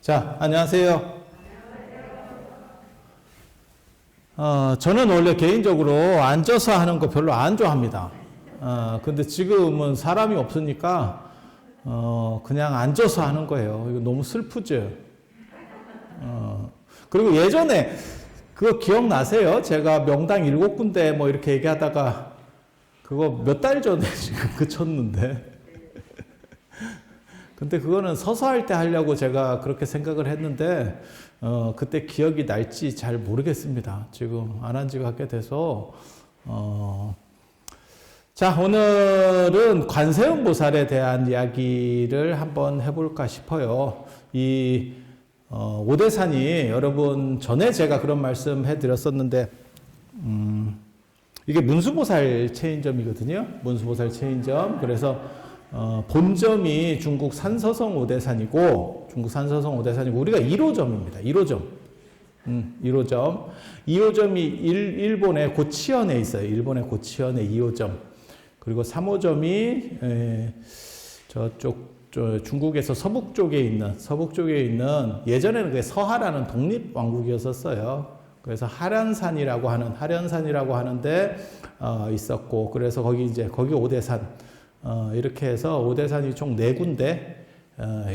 자, 안녕하세요. 저는 원래 개인적으로 앉아서 하는 거 별로 안 좋아합니다. 근데 지금은 사람이 없으니까, 그냥 앉아서 하는 거예요. 이거 너무 슬프죠? 그리고 예전에, 그거 기억나세요? 제가 명당 7군데 뭐 이렇게 얘기하다가, 그거 몇 달 전에 지금 그쳤는데. 근데 그거는 서서 할 때 하려고 제가 그렇게 생각을 했는데, 그때 기억이 날지 잘 모르겠습니다. 지금 안 한 지가 꽤 돼서, 자, 오늘은 관세음 보살에 대한 이야기를 한번 해볼까 싶어요. 이, 오대산이 여러분 전에 제가 그런 말씀 해드렸었는데, 이게 문수보살 체인점이거든요. 문수보살 체인점. 그래서 본점이 중국 산서성 오대산이고, 우리가 1호점입니다. 1호점. 1호점. 2호점이 일본의 고치현에 있어요. 일본의 고치현의 2호점. 그리고 3호점이, 중국에서 서북 쪽에 있는, 예전에는 그게 서하라는 독립왕국이었었어요. 그래서 하련산이라고 하는데, 있었고, 그래서 거기 오대산, 이렇게 해서 오대산이 총 4군데,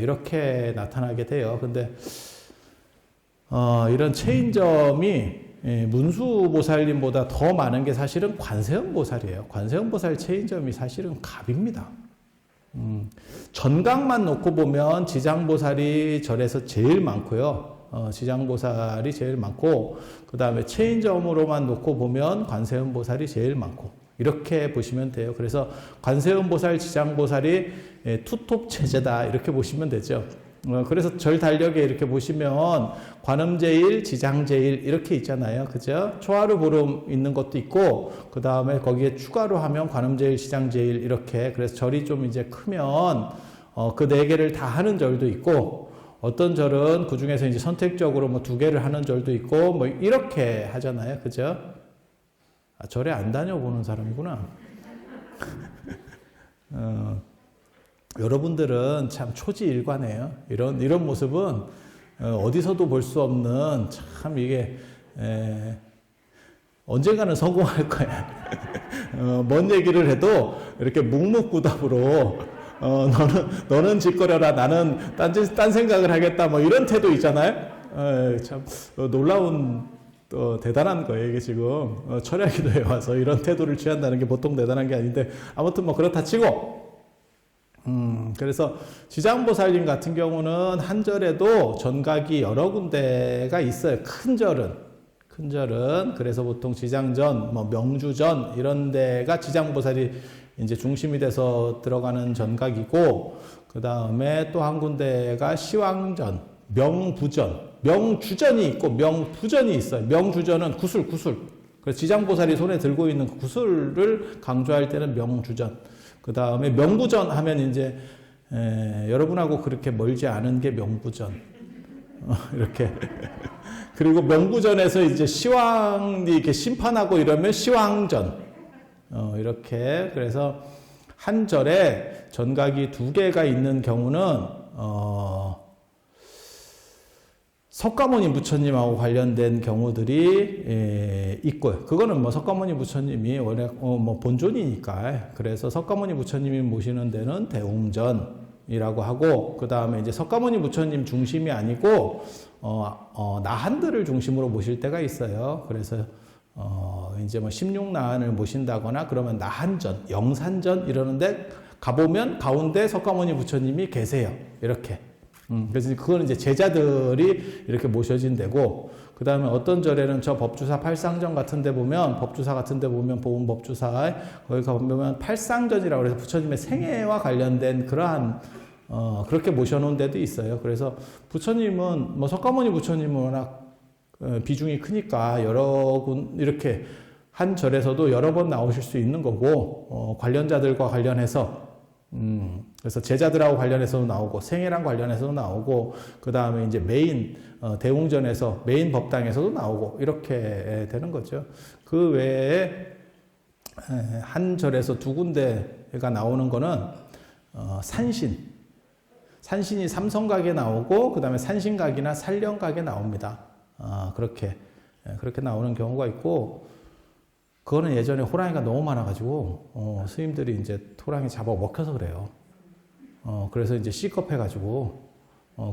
이렇게 나타나게 돼요. 근데, 이런 체인점이 문수보살님보다 더 많은 게 사실은 관세음보살이에요. 관세음보살 체인점이 사실은 갑입니다. 전각만 놓고 보면 지장보살이 절에서 제일 많고요. 지장보살이 제일 많고, 그 다음에 체인점으로만 놓고 보면 관세음보살이 제일 많고, 이렇게 보시면 돼요. 그래서 관세음보살, 지장보살이 투톱 체제다, 이렇게 보시면 되죠. 그래서 절 달력에 이렇게 보시면 관음제일, 지장제일 이렇게 있잖아요. 그죠? 초하루 보름 있는 것도 있고, 그 다음에 거기에 추가로 하면 관음제일, 지장제일 이렇게. 그래서 절이 좀 이제 크면 그 4개를 다 하는 절도 있고, 어떤 절은 그 중에서 이제 선택적으로 뭐 2개를 하는 절도 있고, 뭐 이렇게 하잖아요. 그죠? 절에 안 다녀보는 사람이구나. 여러분들은 참 초지일관해요. 이런 모습은 어디서도 볼 수 없는, 참 이게 언젠가는 성공할 거야. 뭔 얘기를 해도 이렇게 묵묵부답으로 너는 짓거려라, 나는 딴 생각을 하겠다, 뭐 이런 태도 있잖아요. 참 놀라운, 대단한 거예요. 이게 지금 철야기도에 와서 이런 태도를 취한다는 게 보통 대단한 게 아닌데, 아무튼 뭐 그렇다 치고, 그래서 지장보살님 같은 경우는 한 절에도 전각이 여러 군데가 있어요. 큰 절은. 그래서 보통 지장전, 뭐 명주전 이런 데가 지장보살이 이제 중심이 돼서 들어가는 전각이고, 그 다음에 또 한 군데가 시왕전, 명주전이 있고 명부전이 있어요. 명주전은 구슬. 그래서 지장보살이 손에 들고 있는 그 구슬을 강조할 때는 명주전. 그 다음에 명부전 하면 이제 여러분하고 그렇게 멀지 않은 게 명부전. 이렇게. 그리고 명부전에서 이제 시왕이 이렇게 심판하고 이러면 시왕전. 이렇게. 그래서 한 절에 전각이 2개가 있는 경우는 석가모니 부처님하고 관련된 경우들이 있고요. 그거는 뭐 석가모니 부처님이 원래 뭐 본존이니까. 그래서 석가모니 부처님이 모시는 데는 대웅전이라고 하고, 그 다음에 이제 석가모니 부처님 중심이 아니고 나한들을 중심으로 모실 때가 있어요. 그래서 이제 뭐 16나한을 모신다거나 그러면 나한전, 영산전 이러는데 가보면 가운데 석가모니 부처님이 계세요. 이렇게. 그래서 그거는 이제 제자들이 이렇게 모셔진 데고, 그 다음에 어떤 절에는 저 법주사 팔상전 같은 데 보면, 보은 법주사, 거기 가보면 팔상전이라고 해서 부처님의 생애와 관련된 그러한, 그렇게 모셔놓은 데도 있어요. 그래서 부처님은, 뭐 석가모니 부처님은 워낙 비중이 크니까 이렇게 한 절에서도 여러 번 나오실 수 있는 거고, 관련자들과 관련해서, 그래서 제자들하고 관련해서도 나오고, 생애랑 관련해서도 나오고, 그 다음에 이제 메인, 대웅전에서, 메인 법당에서도 나오고, 이렇게 되는 거죠. 그 외에, 한 절에서 2군데가 나오는 거는, 산신. 산신이 삼성각에 나오고 그 다음에 산신각이나 산령각에 나옵니다. 그렇게 나오는 경우가 있고, 그거는 예전에 호랑이가 너무 많아가지고 스님들이 이제 호랑이 잡아 먹혀서 그래요. 그래서 이제 C급 해가지고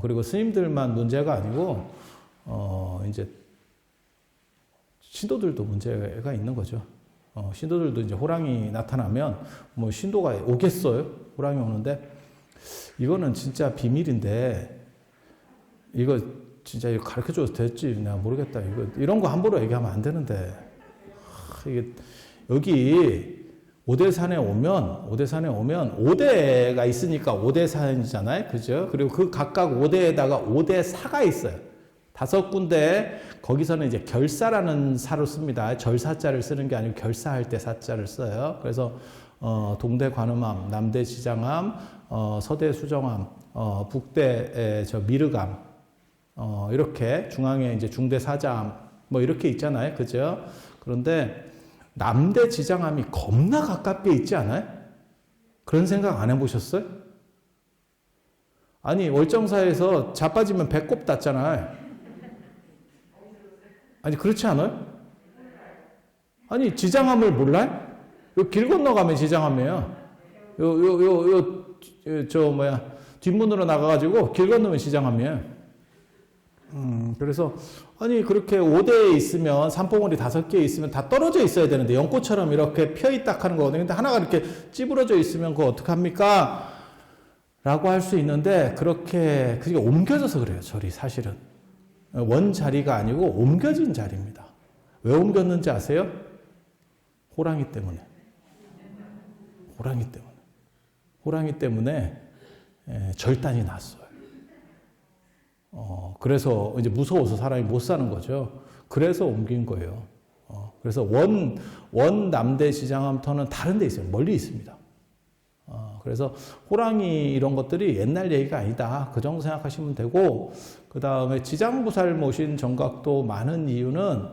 그리고 스님들만 문제가 아니고 이제 신도들도 문제가 있는 거죠. 신도들도 이제 호랑이 나타나면 뭐 신도가 오겠어요? 호랑이 오는데 이거는 진짜 비밀인데 이거 진짜 이거 가르쳐줘도 될지 내가 모르겠다. 이런 거 함부로 얘기하면 안 되는데 이게 여기 오대산에 오면 5대가 있으니까 오대산이잖아요. 그죠? 그리고 그 각각 5대에다가 5대사가 있어요. 5군데 거기서는 이제 결사라는 사로 씁니다. 절사자를 쓰는 게 아니고 결사할 때 사자를 써요. 그래서 동대 관음암, 남대 지장암, 서대 수정암, 북대 미르감, 이렇게 중앙에 이제 중대 사자암 뭐 이렇게 있잖아요. 그죠? 그런데 남대 지장암이 겁나 가깝게 있지 않아요? 그런 생각 안 해보셨어요? 아니 월정사에서 자빠지면 배꼽 닿잖아요. 아니 그렇지 않아요? 아니 지장암을 몰라요? 요 길 건너가면 지장암이에요. 뒷문으로 나가가지고 길 건너면 지장암이에요. 그래서 아니 그렇게 5대에 있으면 산봉우리 5개 있으면 다 떨어져 있어야 되는데 연꽃처럼 이렇게 펴있딱 하는 거거든요. 근데 하나가 이렇게 찌부러져 있으면 그거 어떡합니까? 라고 할 수 있는데 그게 옮겨져서 그래요. 절이 사실은 원 자리가 아니고 옮겨진 자리입니다. 왜 옮겼는지 아세요? 호랑이 때문에. 호랑이 때문에 절단이 났어요. 그래서 이제 무서워서 사람이 못 사는 거죠. 그래서 옮긴 거예요. 그래서 원 남대 지장암터는 다른 데 있어요. 멀리 있습니다. 그래서 호랑이 이런 것들이 옛날 얘기가 아니다. 그 정도 생각하시면 되고, 그 다음에 지장부살 모신 정각도 많은 이유는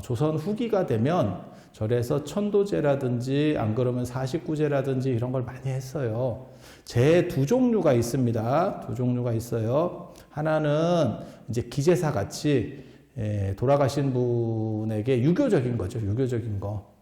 조선 후기가 되면 절에서 천도제라든지 안 그러면 49제라든지 이런 걸 많이 했어요. 제 2종류가 있습니다. 2종류가 있어요. 하나는 이제 기제사 같이 돌아가신 분에게 유교적인 거죠. 유교적인 거.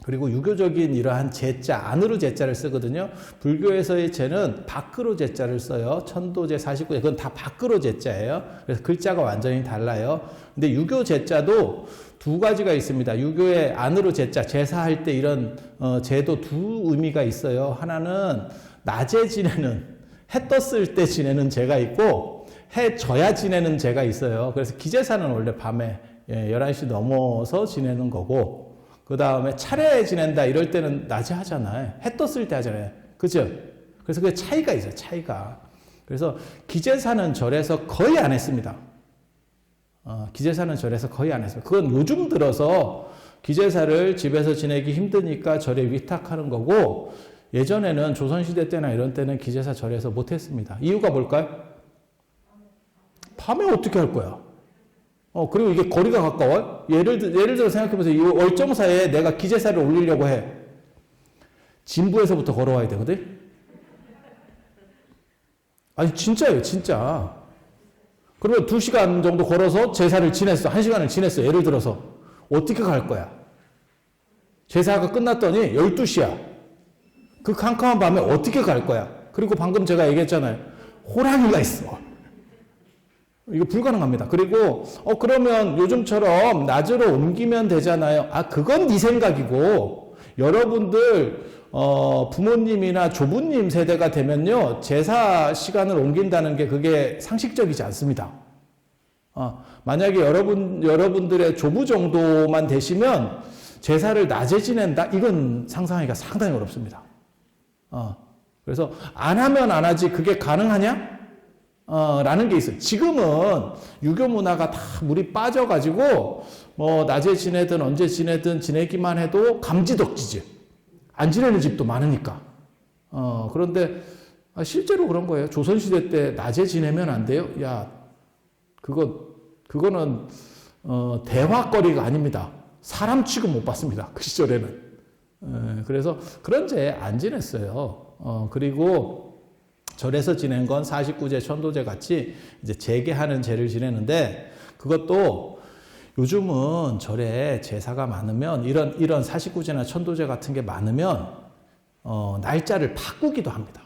그리고 유교적인 이러한 제자, 안으로 제자를 쓰거든요. 불교에서의 제는 밖으로 제자를 써요. 천도제, 49제, 그건 다 밖으로 제자예요. 그래서 글자가 완전히 달라요. 근데 유교 제자도 2가지가 있습니다. 유교의 안으로 제자, 제사할 때 이런 제도 2 의미가 있어요. 하나는 낮에 지내는, 해 떴을 때 지내는 제가 있고 해 져야 지내는 제가 있어요. 그래서 기제사는 원래 밤에 11시 넘어서 지내는 거고, 그 다음에 차례 지낸다 이럴 때는 낮에 하잖아요. 해 떴을 때 하잖아요. 그죠? 그래서 그 차이가 있어요. 차이가. 그래서 기제사는 절에서 거의 안 했습니다. 기제사는 절에서 거의 안 했어요. 그건 요즘 들어서 기제사를 집에서 지내기 힘드니까 절에 위탁하는 거고, 예전에는 조선시대 때나 이런 때는 기제사 절에서 못 했습니다. 이유가 뭘까요? 밤에 어떻게 할 거야? 그리고 이게 거리가 가까워요? 예를 들어 생각해보세요. 이 월정사에 내가 기제사를 올리려고 해. 진부에서부터 걸어와야 되거든? 아니, 진짜예요, 진짜. 그러면 2시간 정도 걸어서 제사를 지냈어. 1시간을 지냈어. 예를 들어서. 어떻게 갈 거야? 제사가 끝났더니 12시야. 그 캄캄한 밤에 어떻게 갈 거야? 그리고 방금 제가 얘기했잖아요. 호랑이가 있어. 이거 불가능합니다. 그리고 그러면 요즘처럼 낮으로 옮기면 되잖아요. 그건 네 생각이고, 여러분들 부모님이나 조부님 세대가 되면요, 제사 시간을 옮긴다는 게 그게 상식적이지 않습니다. 만약에 여러분들의 조부 정도만 되시면 제사를 낮에 지낸다? 이건 상상하기가 상당히 어렵습니다. 그래서 안 하면 안 하지 그게 가능하냐? 라는 게 있어요. 지금은 유교 문화가 다 물이 빠져가지고 낮에 지내든 언제 지내든 지내기만 해도 감지덕지지. 안 지내는 집도 많으니까. 그런데 실제로 그런 거예요. 조선시대 때 낮에 지내면 안 돼요? 야, 그거는 대화거리가 아닙니다. 사람 취급 못 받습니다. 그 시절에는. 그래서 그런 제 안 지냈어요. 그리고 절에서 지낸 건 49제 천도제 같이 이제 재개하는 제를 지내는데, 그것도 요즘은 절에 제사가 많으면 이런 49제나 천도제 같은 게 많으면 날짜를 바꾸기도 합니다.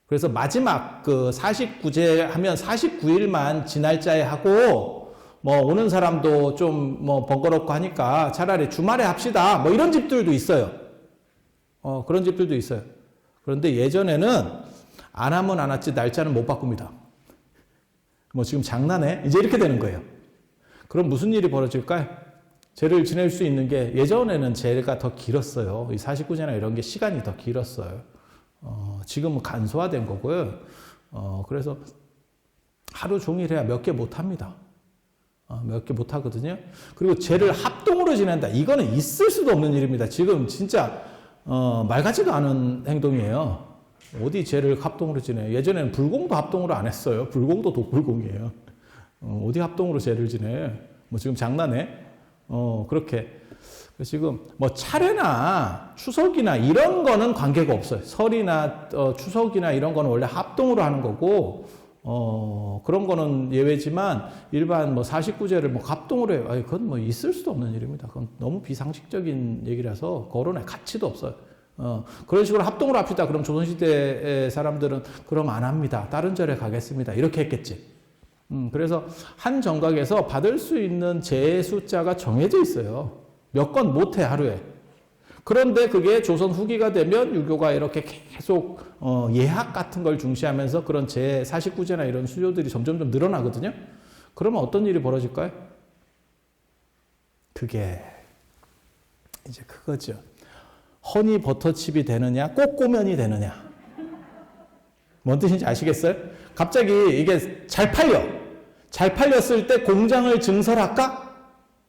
그래서 마지막 그 49제 하면 49일만 지날짜에 하고, 뭐 오는 사람도 좀 뭐 번거롭고 하니까 차라리 주말에 합시다, 뭐 이런 집들도 있어요. 그런 집들도 있어요. 그런데 예전에는 안 하면 안 왔지 날짜는 못 바꿉니다. 뭐 지금 장난해? 이제 이렇게 되는 거예요. 그럼 무슨 일이 벌어질까요? 제를 지낼 수 있는 게, 예전에는 제가 더 길었어요. 이 49제나 이런 게 시간이 더 길었어요. 지금은 간소화된 거고요. 그래서 하루 종일 해야 몇 개 못 합니다. 몇 개 못 하거든요. 그리고 제를 합동으로 지낸다. 이거는 있을 수도 없는 일입니다. 지금 진짜 말 같지도 않은 행동이에요. 어디 제를 합동으로 지내요? 예전에는 불공도 합동으로 안 했어요. 불공도 독불공이에요. 어디 합동으로 제를 지내? 뭐 지금 장난해? 그렇게. 지금 뭐 차례나 추석이나 이런 거는 관계가 없어요. 설이나 추석이나 이런 거는 원래 합동으로 하는 거고, 그런 거는 예외지만 일반 뭐 49제를 뭐 합동으로 해요. 아니, 그건 뭐 있을 수도 없는 일입니다. 그건 너무 비상식적인 얘기라서 거론할 가치도 없어요. 그런 식으로 합동으로 합시다. 그럼 조선시대 사람들은 그럼 안 합니다. 다른 절에 가겠습니다. 이렇게 했겠지. 그래서 한 정각에서 받을 수 있는 제 숫자가 정해져 있어요. 몇 건 못해, 하루에. 그런데 그게 조선 후기가 되면 유교가 이렇게 계속 예학 같은 걸 중시하면서 그런 제 49제나 이런 수요들이 점점 늘어나거든요. 그러면 어떤 일이 벌어질까요? 그게 이제 그거죠. 허니 버터칩이 되느냐, 꼬꼬면이 되느냐. 뭔 뜻인지 아시겠어요? 갑자기 이게 잘 팔려. 잘 팔렸을 때 공장을 증설할까?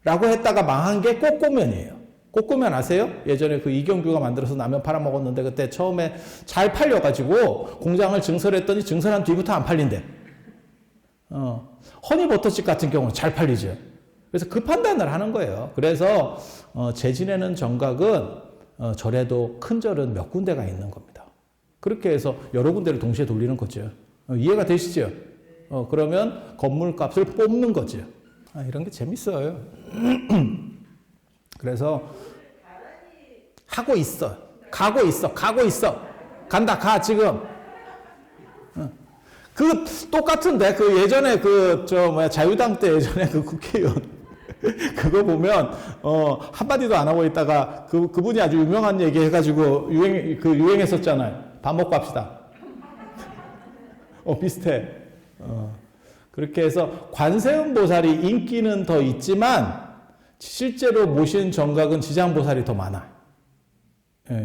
라고 했다가 망한 게 꼬꼬면이에요. 꼬꼬면 아세요? 예전에 그 이경규가 만들어서 라면 팔아먹었는데 그때 처음에 잘 팔려가지고 공장을 증설했더니 증설한 뒤부터 안 팔린대. 허니버터칩 같은 경우는 잘 팔리죠. 그래서 그 판단을 하는 거예요. 그래서 제 지내는 정각은 절에도 큰 절은 몇 군데가 있는 겁니다. 그렇게 해서 여러 군데를 동시에 돌리는 거죠. 이해가 되시죠? 그러면 건물값을 뽑는 거죠. 이런 게 재밌어요. 그래서 하고 있어. 가고 있어. 간다, 가, 지금. 그 똑같은데, 그 예전에 자유당 때 예전에 그 국회의원. 그거 보면, 한마디도 안 하고 있다가 그분이 아주 유명한 얘기 해가지고 유행했었잖아요. 밥 먹고 합시다. 비슷해. 그렇게 해서 관세음 보살이 인기는 더 있지만 실제로 모신 정각은 지장보살이 더 많아.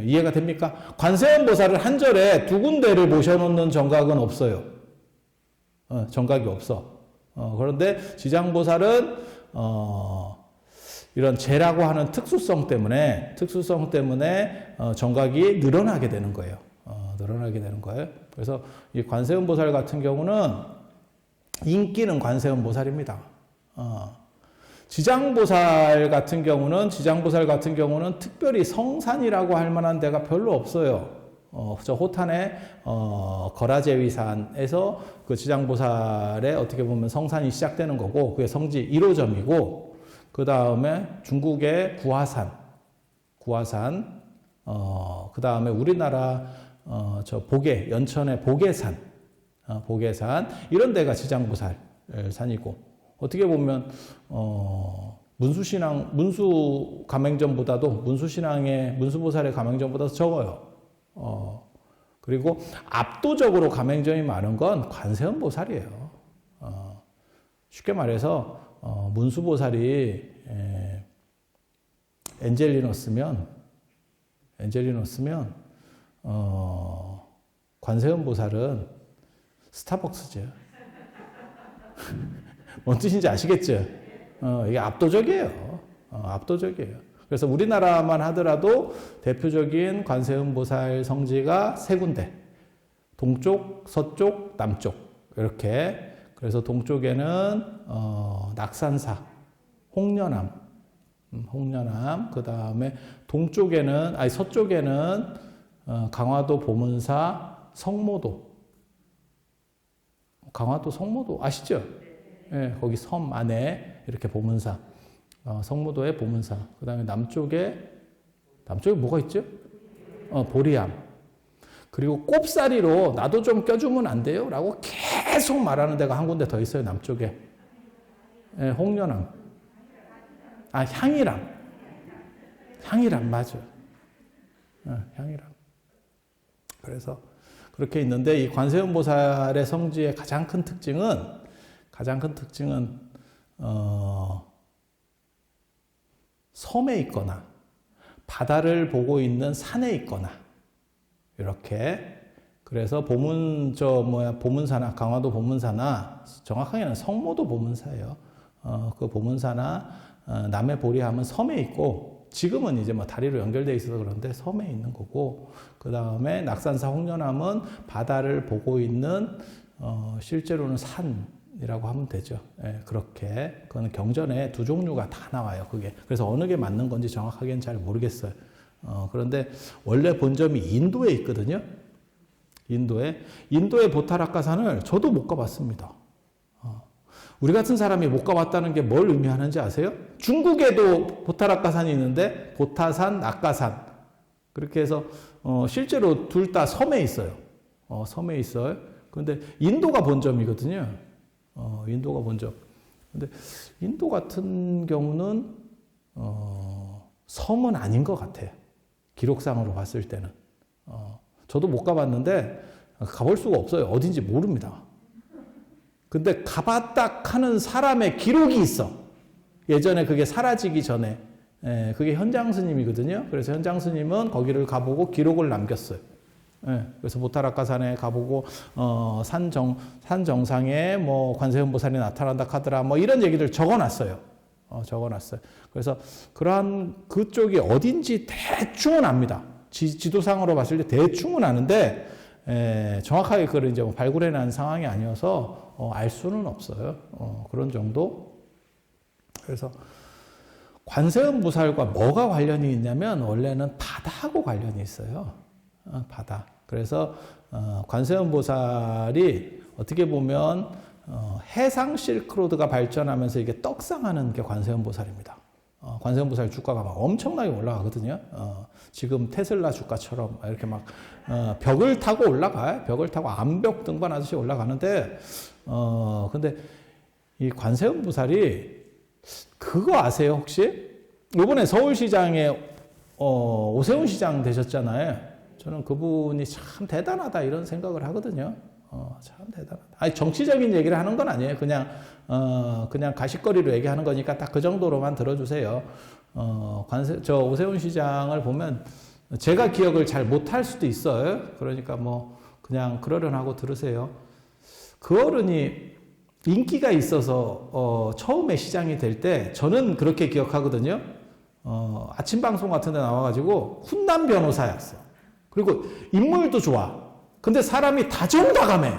이해가 됩니까? 관세음 보살을 한 절에 두 군데를 모셔놓는 정각은 없어요. 정각이 없어. 그런데 지장보살은 이런 제라고 하는 특수성 때문에 정각이 늘어나게 되는 거예요. 그래서 이 관세음 보살 같은 경우는 인기는 관세음 보살입니다. 지장보살 같은 경우는 특별히 성산이라고 할 만한 데가 별로 없어요. 저 호탄의 거라제위산에서 그 지장보살의 어떻게 보면 성산이 시작되는 거고, 그게 성지 1호점이고, 그 다음에 중국의 구화산, 그 다음에 우리나라 연천의 보계산, 이런 데가 지장보살 산이고, 어떻게 보면 문수 가맹점보다도 문수보살의 가맹점보다 적어요. 그리고 압도적으로 가맹점이 많은 건 관세음 보살이에요. 쉽게 말해서 문수보살이 엔젤리너스면 관세음 보살은 스타벅스죠. 뭔 뜻인지 아시겠죠? 이게 압도적이에요. 그래서 우리나라만 하더라도 대표적인 관세음 보살 성지가 세 군데. 동쪽, 서쪽, 남쪽. 이렇게. 그래서 동쪽에는 낙산사, 홍련암. 그 다음에 서쪽에는 강화도 보문사, 성모도. 강화도 성모도 아시죠? 예, 거기 섬 안에 이렇게 보문사. 성모도에 보문사. 그 다음에 남쪽에 뭐가 있죠? 보리암. 그리고 꼽사리로 나도 좀 껴주면 안 돼요? 라고 계속 말하는 데가 한 군데 더 있어요, 남쪽에. 예, 홍련암. 향이람. 향이람, 맞아. 향이람. 그래서 그렇게 있는데 이 관세음보살의 성지의 가장 큰 특징은 섬에 있거나 바다를 보고 있는 산에 있거나 이렇게. 그래서 보문사나 강화도 보문사나 정확하게는 성모도 보문사예요. 그 보문사나 남해 보리함은 섬에 있고 지금은 이제 뭐 다리로 연결되어 있어서 그런데 섬에 있는 거고, 그 다음에 낙산사 홍련함은 바다를 보고 있는 실제로는 산이라고 하면 되죠. 예, 그렇게 그거는 경전에 두 종류가 다 나와요. 그게 그래서 어느 게 맞는 건지 정확하게는 잘 모르겠어요. 그런데 원래 본점이 인도에 있거든요. 인도의 보타라카산을 저도 못 가봤습니다. 우리 같은 사람이 못 가봤다는 게 뭘 의미하는지 아세요? 중국에도 보타라카산이 있는데 보타산, 낙가산 그렇게 해서 실제로 둘 다 섬에 있어요. 섬에 있어요. 그런데 인도가 본점이거든요. 인도가 본점. 근데 인도 같은 경우는 섬은 아닌 것 같아요. 기록상으로 봤을 때는. 저도 못 가봤는데 가볼 수가 없어요. 어딘지 모릅니다. 근데 가봤다 하는 사람의 기록이 있어. 예전에 그게 사라지기 전에. 그게 현장 스님이거든요. 그래서 현장 스님은 거기를 가보고 기록을 남겼어요. 그래서 보타라카산에 가보고 산 정상에 뭐 관세음보살이 나타난다 하더라 뭐 이런 얘기를 적어놨어요. 그래서 그러한 그쪽이 어딘지 대충은 압니다. 지도상으로 봤을 때 대충은 아는데 정확하게 그걸 이제 뭐 발굴해낸 상황이 아니어서 알 수는 없어요. 그런 정도. 그래서 관세음보살과 뭐가 관련이 있냐면 원래는 바다하고 관련이 있어요. 바다. 그래서 관세음보살이 어떻게 보면 해상 실크로드가 발전하면서 이게 떡상하는 게 관세음보살입니다. 관세음보살 주가가 막 엄청나게 올라가거든요. 지금 테슬라 주가처럼 이렇게 막 벽을 타고 올라가요. 벽을 타고 암벽 등반하듯이 올라가는데 근데 이 관세음보살이 그거 아세요 혹시? 이번에 서울시장에 오세훈 시장 되셨잖아요. 저는 그분이 참 대단하다 이런 생각을 하거든요. 참 대단하다. 아니 정치적인 얘기를 하는 건 아니에요. 그냥 가십거리로 얘기하는 거니까 딱 그 정도로만 들어주세요. 저 오세훈 시장을 보면 제가 기억을 잘 못할 수도 있어요. 그러니까 뭐 그냥 그러려나고 들으세요. 그 어른이 인기가 있어서 처음에 시장이 될 때 저는 그렇게 기억하거든요. 아침 방송 같은 데 나와가지고 훈남 변호사였어. 그리고 인물도 좋아. 근데 사람이 다정다감해.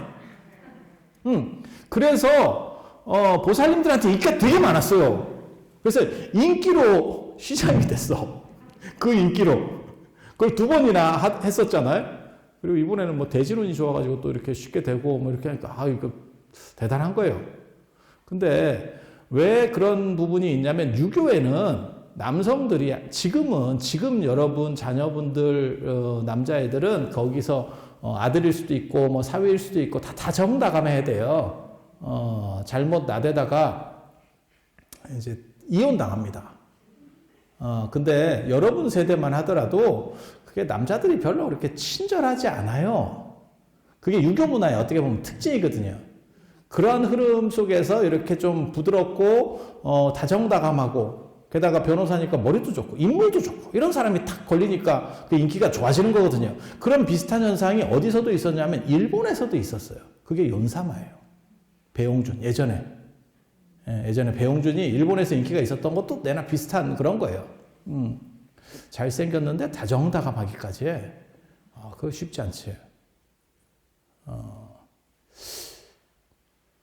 그래서 보살님들한테 인기가 되게 많았어요. 그래서 인기로 시장이 됐어. 그 인기로. 그걸 2번이나 했었잖아요. 그리고 이번에는 뭐 대진운이 좋아가지고 또 이렇게 쉽게 되고 뭐 이렇게 하니까 이거 대단한 거예요. 근데 왜 그런 부분이 있냐면 유교에는 남성들이 지금 여러분 자녀분들 남자애들은 거기서 아들일 수도 있고 뭐 사위일 수도 있고 다 다정다감해야 돼요. 잘못 나대다가 이제 이혼 당합니다. 근데 여러분 세대만 하더라도 그게 남자들이 별로 그렇게 친절하지 않아요. 그게 유교 문화의 어떻게 보면 특징이거든요. 그러한 흐름 속에서 이렇게 좀 부드럽고 다정다감하고 게다가 변호사니까 머리도 좋고 인물도 좋고 이런 사람이 탁 걸리니까 그 인기가 좋아지는 거거든요. 그런 비슷한 현상이 어디서도 있었냐면 일본에서도 있었어요. 그게 연사마예요. 배용준 예전에 배용준이 일본에서 인기가 있었던 것도 내나 비슷한 그런 거예요. 잘생겼는데 다정다감하기까지 해. 그거 쉽지 않지.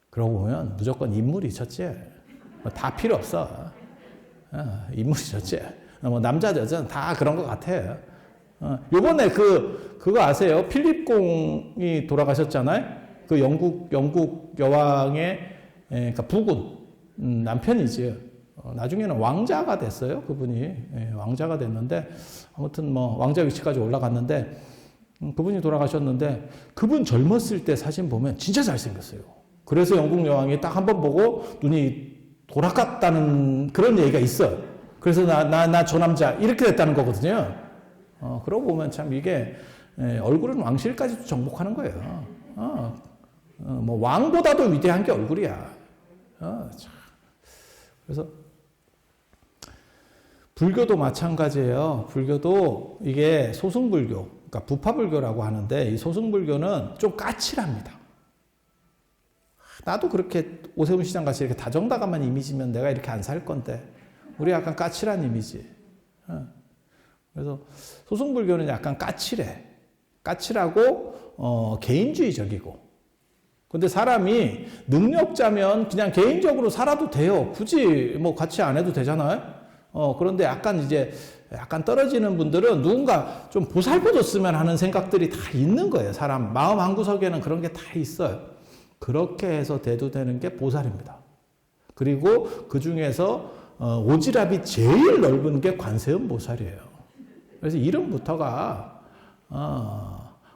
그러고 보면 무조건 인물이 있었지. 다 필요 없어. 인물이 있었지. 뭐 남자 여자는 다 그런 것 같아요. 요번에 그거 아세요? 필립공이 돌아가셨잖아요. 그 영국 여왕의 그러니까 부군 남편이지. 나중에는 왕자가 됐어요. 그분이 왕자가 됐는데 아무튼 뭐 왕자 위치까지 올라갔는데 그분이 돌아가셨는데 그분 젊었을 때 사진 보면 진짜 잘생겼어요. 그래서 영국 여왕이 딱 한 번 보고 눈이 돌아갔다는 그런 얘기가 있어요. 그래서 나 저 남자 이렇게 됐다는 거거든요. 그러고 보면 참 이게 얼굴은 왕실까지도 정복하는 거예요. 뭐 왕보다도 위대한 게 얼굴이야. 참. 그래서 불교도 마찬가지예요. 불교도 이게 소승불교, 그러니까 부파불교라고 하는데 이 소승불교는 좀 까칠합니다. 나도 그렇게 오세훈 시장 같이 이렇게 다정다감한 이미지면 내가 이렇게 안 살 건데 우리 약간 까칠한 이미지. 그래서 소승불교는 약간 까칠해. 까칠하고 개인주의적이고. 근데 사람이 능력자면 그냥 개인적으로 살아도 돼요. 굳이 뭐 같이 안 해도 되잖아요. 그런데 약간 떨어지는 분들은 누군가 좀 보살펴줬으면 하는 생각들이 다 있는 거예요. 사람 마음 한구석에는 그런 게 다 있어요. 그렇게 해서 대두되는 게 보살입니다. 그리고 그 중에서 오지랖이 제일 넓은 게 관세음 보살이에요. 그래서 이름부터가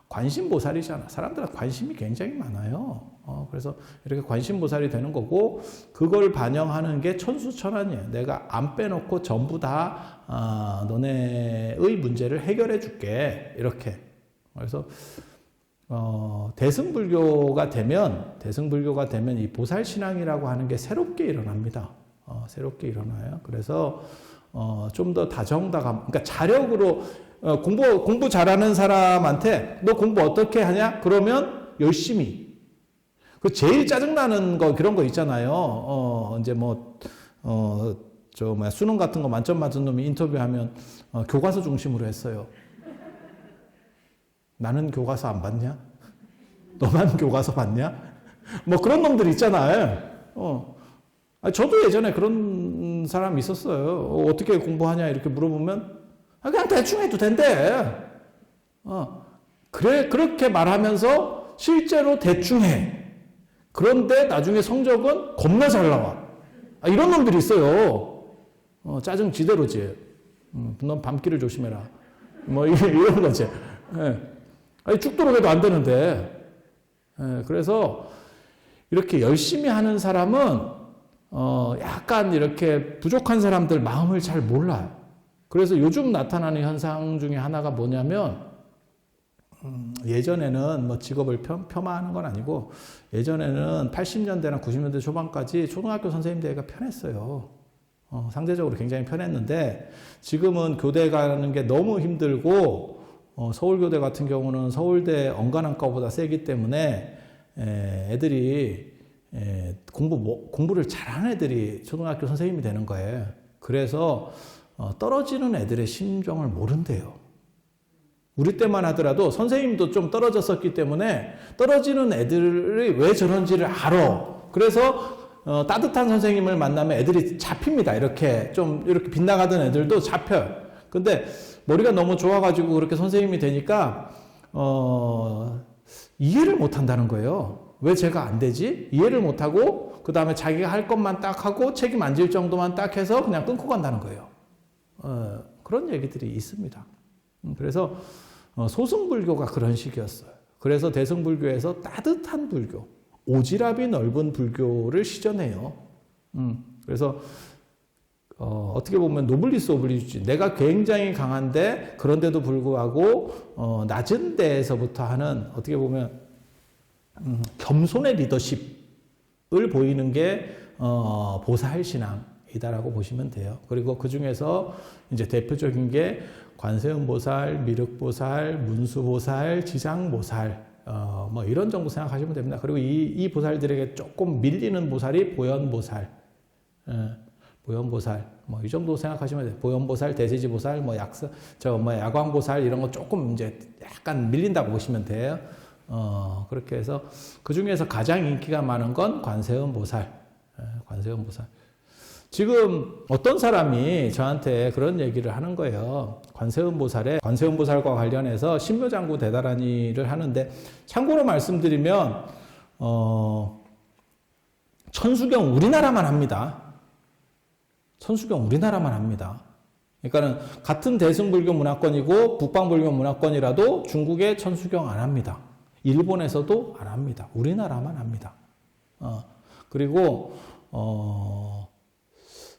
관심보살이잖아. 사람들은 관심이 굉장히 많아요. 그래서 이렇게 관심보살이 되는 거고 그걸 반영하는 게 천수천안이에요. 내가 안 빼놓고 전부 다 너네의 문제를 해결해 줄게. 이렇게. 그래서 대승불교가 되면 이 보살신앙이라고 하는 게 새롭게 일어납니다. 새롭게 일어나요. 그래서 좀 더 다정다감, 그러니까 자력으로 공부 잘하는 사람한테 너 공부 어떻게 하냐? 그러면 열심히. 그 제일 짜증나는 거 그런 거 있잖아요. 이제 수능 같은 거 만점 맞은 놈이 인터뷰하면 교과서 중심으로 했어요. 나는 교과서 안 봤냐? 너만 교과서 봤냐? 뭐 그런 놈들 있잖아요. 저도 예전에 그런 사람 있었어요. 어떻게 공부하냐 이렇게 물어보면 그냥 대충 해도 된대. 그래 그렇게 말하면서 실제로 대충 해. 그런데 나중에 성적은 겁나 잘 나와. 이런 놈들이 있어요. 짜증 지대로지. 넌 밤길을 조심해라. 뭐 이런 거지. 쭉 들어가도 안 되는데. 그래서 이렇게 열심히 하는 사람은 약간 이렇게 부족한 사람들 마음을 잘 몰라요. 그래서 요즘 나타나는 현상 중에 하나가 뭐냐면 예전에는 뭐 직업을 폄하하는 건 아니고 예전에는 80년대나 90년대 초반까지 초등학교 선생님 대회가 편했어요. 상대적으로 굉장히 편했는데 지금은 교대 가는 게 너무 힘들고 서울교대 같은 경우는 서울대 언간학과보다 세기 때문에 애들이 공부를 잘하는 애들이 초등학교 선생님이 되는 거예요. 그래서 떨어지는 애들의 심정을 모른대요. 우리 때만 하더라도 선생님도 좀 떨어졌었기 때문에 떨어지는 애들이 왜 저런지를 알아. 그래서 따뜻한 선생님을 만나면 애들이 잡힙니다. 이렇게 빗나가던 애들도 잡혀요. 근데 머리가 너무 좋아가지고 그렇게 선생님이 되니까 이해를 못 한다는 거예요. 왜 제가 안 되지? 이해를 못 하고 그 다음에 자기가 할 것만 딱 하고 책임 안 질 정도만 딱 해서 그냥 끊고 간다는 거예요. 그런 얘기들이 있습니다. 그래서 소승불교가 그런 식이었어요. 그래서 대승불교에서 따뜻한 불교, 오지랖이 넓은 불교를 시전해요. 그래서 어떻게 보면 노블리스 오블리주지, 내가 굉장히 강한데 그런데도 불구하고 낮은 데에서부터 하는 어떻게 보면 겸손의 리더십을 보이는 게 보살신앙이다라고 보시면 돼요. 그리고 그 중에서 이제 대표적인 게 관세음보살, 미륵보살, 문수보살, 지장보살, 뭐 이런 정도 생각하시면 됩니다. 그리고 이 보살들에게 조금 밀리는 보살이 보현보살, 보현보살, 뭐 이 정도 생각하시면 돼요. 보현보살, 대세지보살, 야광보살 이런 거 조금 이제 약간 밀린다고 보시면 돼요. 그렇게 해서 그 중에서 가장 인기가 많은 건 관세음보살, 관세음보살. 지금 어떤 사람이 저한테 그런 얘기를 하는 거예요. 관세음보살과 관련해서 신묘장구 대다라니를 하는데, 참고로 말씀드리면 천수경 우리나라만 합니다. 천수경 우리나라만 합니다. 그러니까는 같은 대승불교 문화권이고 북방불교 문화권이라도 중국에 천수경 안 합니다. 일본에서도 안 합니다. 우리나라만 합니다. 그리고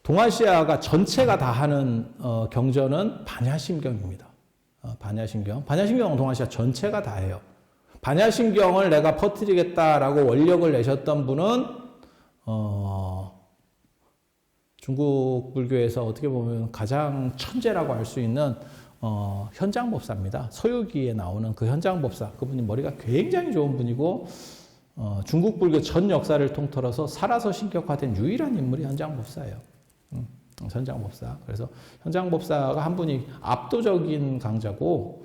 동아시아가 전체가 다 하는 경전은 반야심경입니다. 반야심경은 동아시아 전체가 다 해요. 반야심경을 내가 퍼뜨리겠다라고 원력을 내셨던 분은 중국 불교에서 어떻게 보면 가장 천재라고 할 수 있는 현장법사입니다. 서유기에 나오는 그 현장법사, 그분이 머리가 굉장히 좋은 분이고 중국 불교 전 역사를 통틀어서 살아서 신격화된 유일한 인물이 현장법사예요. 현장법사. 그래서 현장법사가 한 분이 압도적인 강자고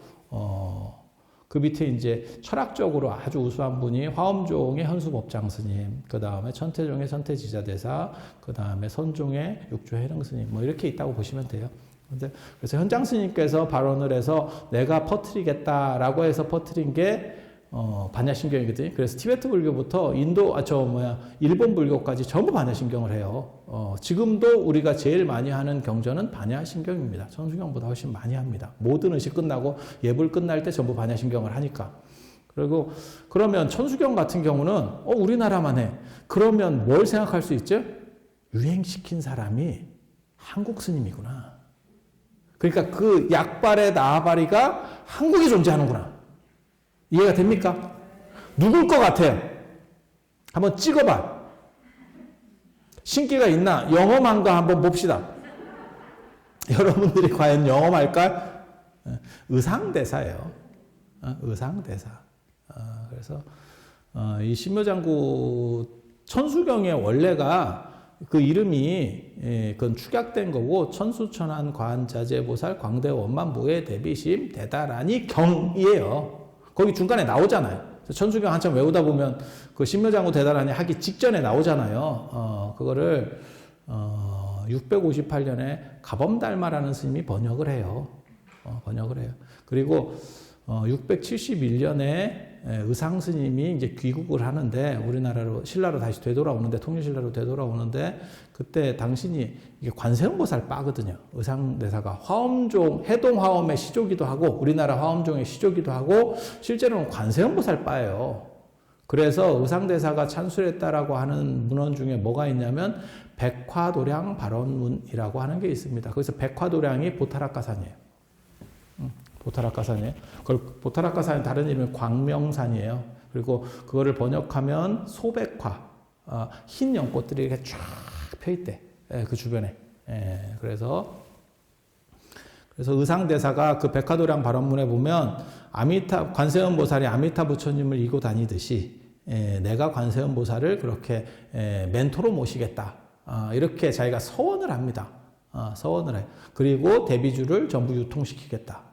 그 밑에 이제 철학적으로 아주 우수한 분이 화엄종의 현수법장 스님, 그 다음에 천태종의 천태지자대사, 그 다음에 선종의 육조해릉 스님, 뭐 이렇게 있다고 보시면 돼요. 그래서 현장 스님께서 발언을 해서 내가 퍼뜨리겠다라고 해서 퍼뜨린 게 반야심경이거든요. 그래서 티베트 불교부터 일본 불교까지 전부 반야심경을 해요. 지금도 우리가 제일 많이 하는 경전은 반야심경입니다. 천수경보다 훨씬 많이 합니다. 모든 의식 끝나고 예불 끝날 때 전부 반야심경을 하니까. 그리고 그러면 천수경 같은 경우는 우리나라만 해. 그러면 뭘 생각할 수 있죠? 유행시킨 사람이 한국 스님이구나. 그러니까 그 약발의 나발이가 한국에 존재하는구나. 이해가 됩니까? 누굴 것 같아요? 한번 찍어봐. 신기가 있나? 영험한가 한번 봅시다. 여러분들이 과연 영험할까? 의상대사예요. 의상대사. 그래서 이 신묘장구 천수경의 원래가 그 이름이 그건 축약된 거고 천수천안 과한자재보살 광대원만무예 대비심 대다라니 경이에요. 거기 중간에 나오잖아요. 천수경 한참 외우다 보면 그 신묘장구 대다라니 하기 직전에 나오잖아요. 그거를 658년에 가범달마라는 스님이 번역을 해요. 그리고 671년에 의상 스님이 이제 귀국을 하는데 우리나라로 신라로 다시 되돌아오는데 통일신라로 되돌아오는데 그때 당신이 이게 관세음보살 빠거든요. 의상대사가 화엄종 해동 화엄의 시조기도 하고 우리나라 화엄종의 시조기도 하고 실제로는 관세음보살 빠예요. 그래서 의상대사가 찬술했다라고 하는 문헌 중에 뭐가 있냐면 백화도량 발언문이라고 하는 게 있습니다. 거기서 백화도량이 보타락가산이에요. 보타락가산이에요. 보타락가산의 다른 이름은 광명산이에요. 그리고 그거를 번역하면 소백화, 흰 연꽃들이 이렇게 쫙 펴있대. 그 주변에. 그래서 의상대사가 그 백화도량 발언문에 보면 관세음 보살이 아미타 부처님을 이고 다니듯이 내가 관세음 보살을 그렇게 멘토로 모시겠다. 이렇게 자기가 서원을 합니다. 서원을 해요. 그리고 대비주를 전부 유통시키겠다.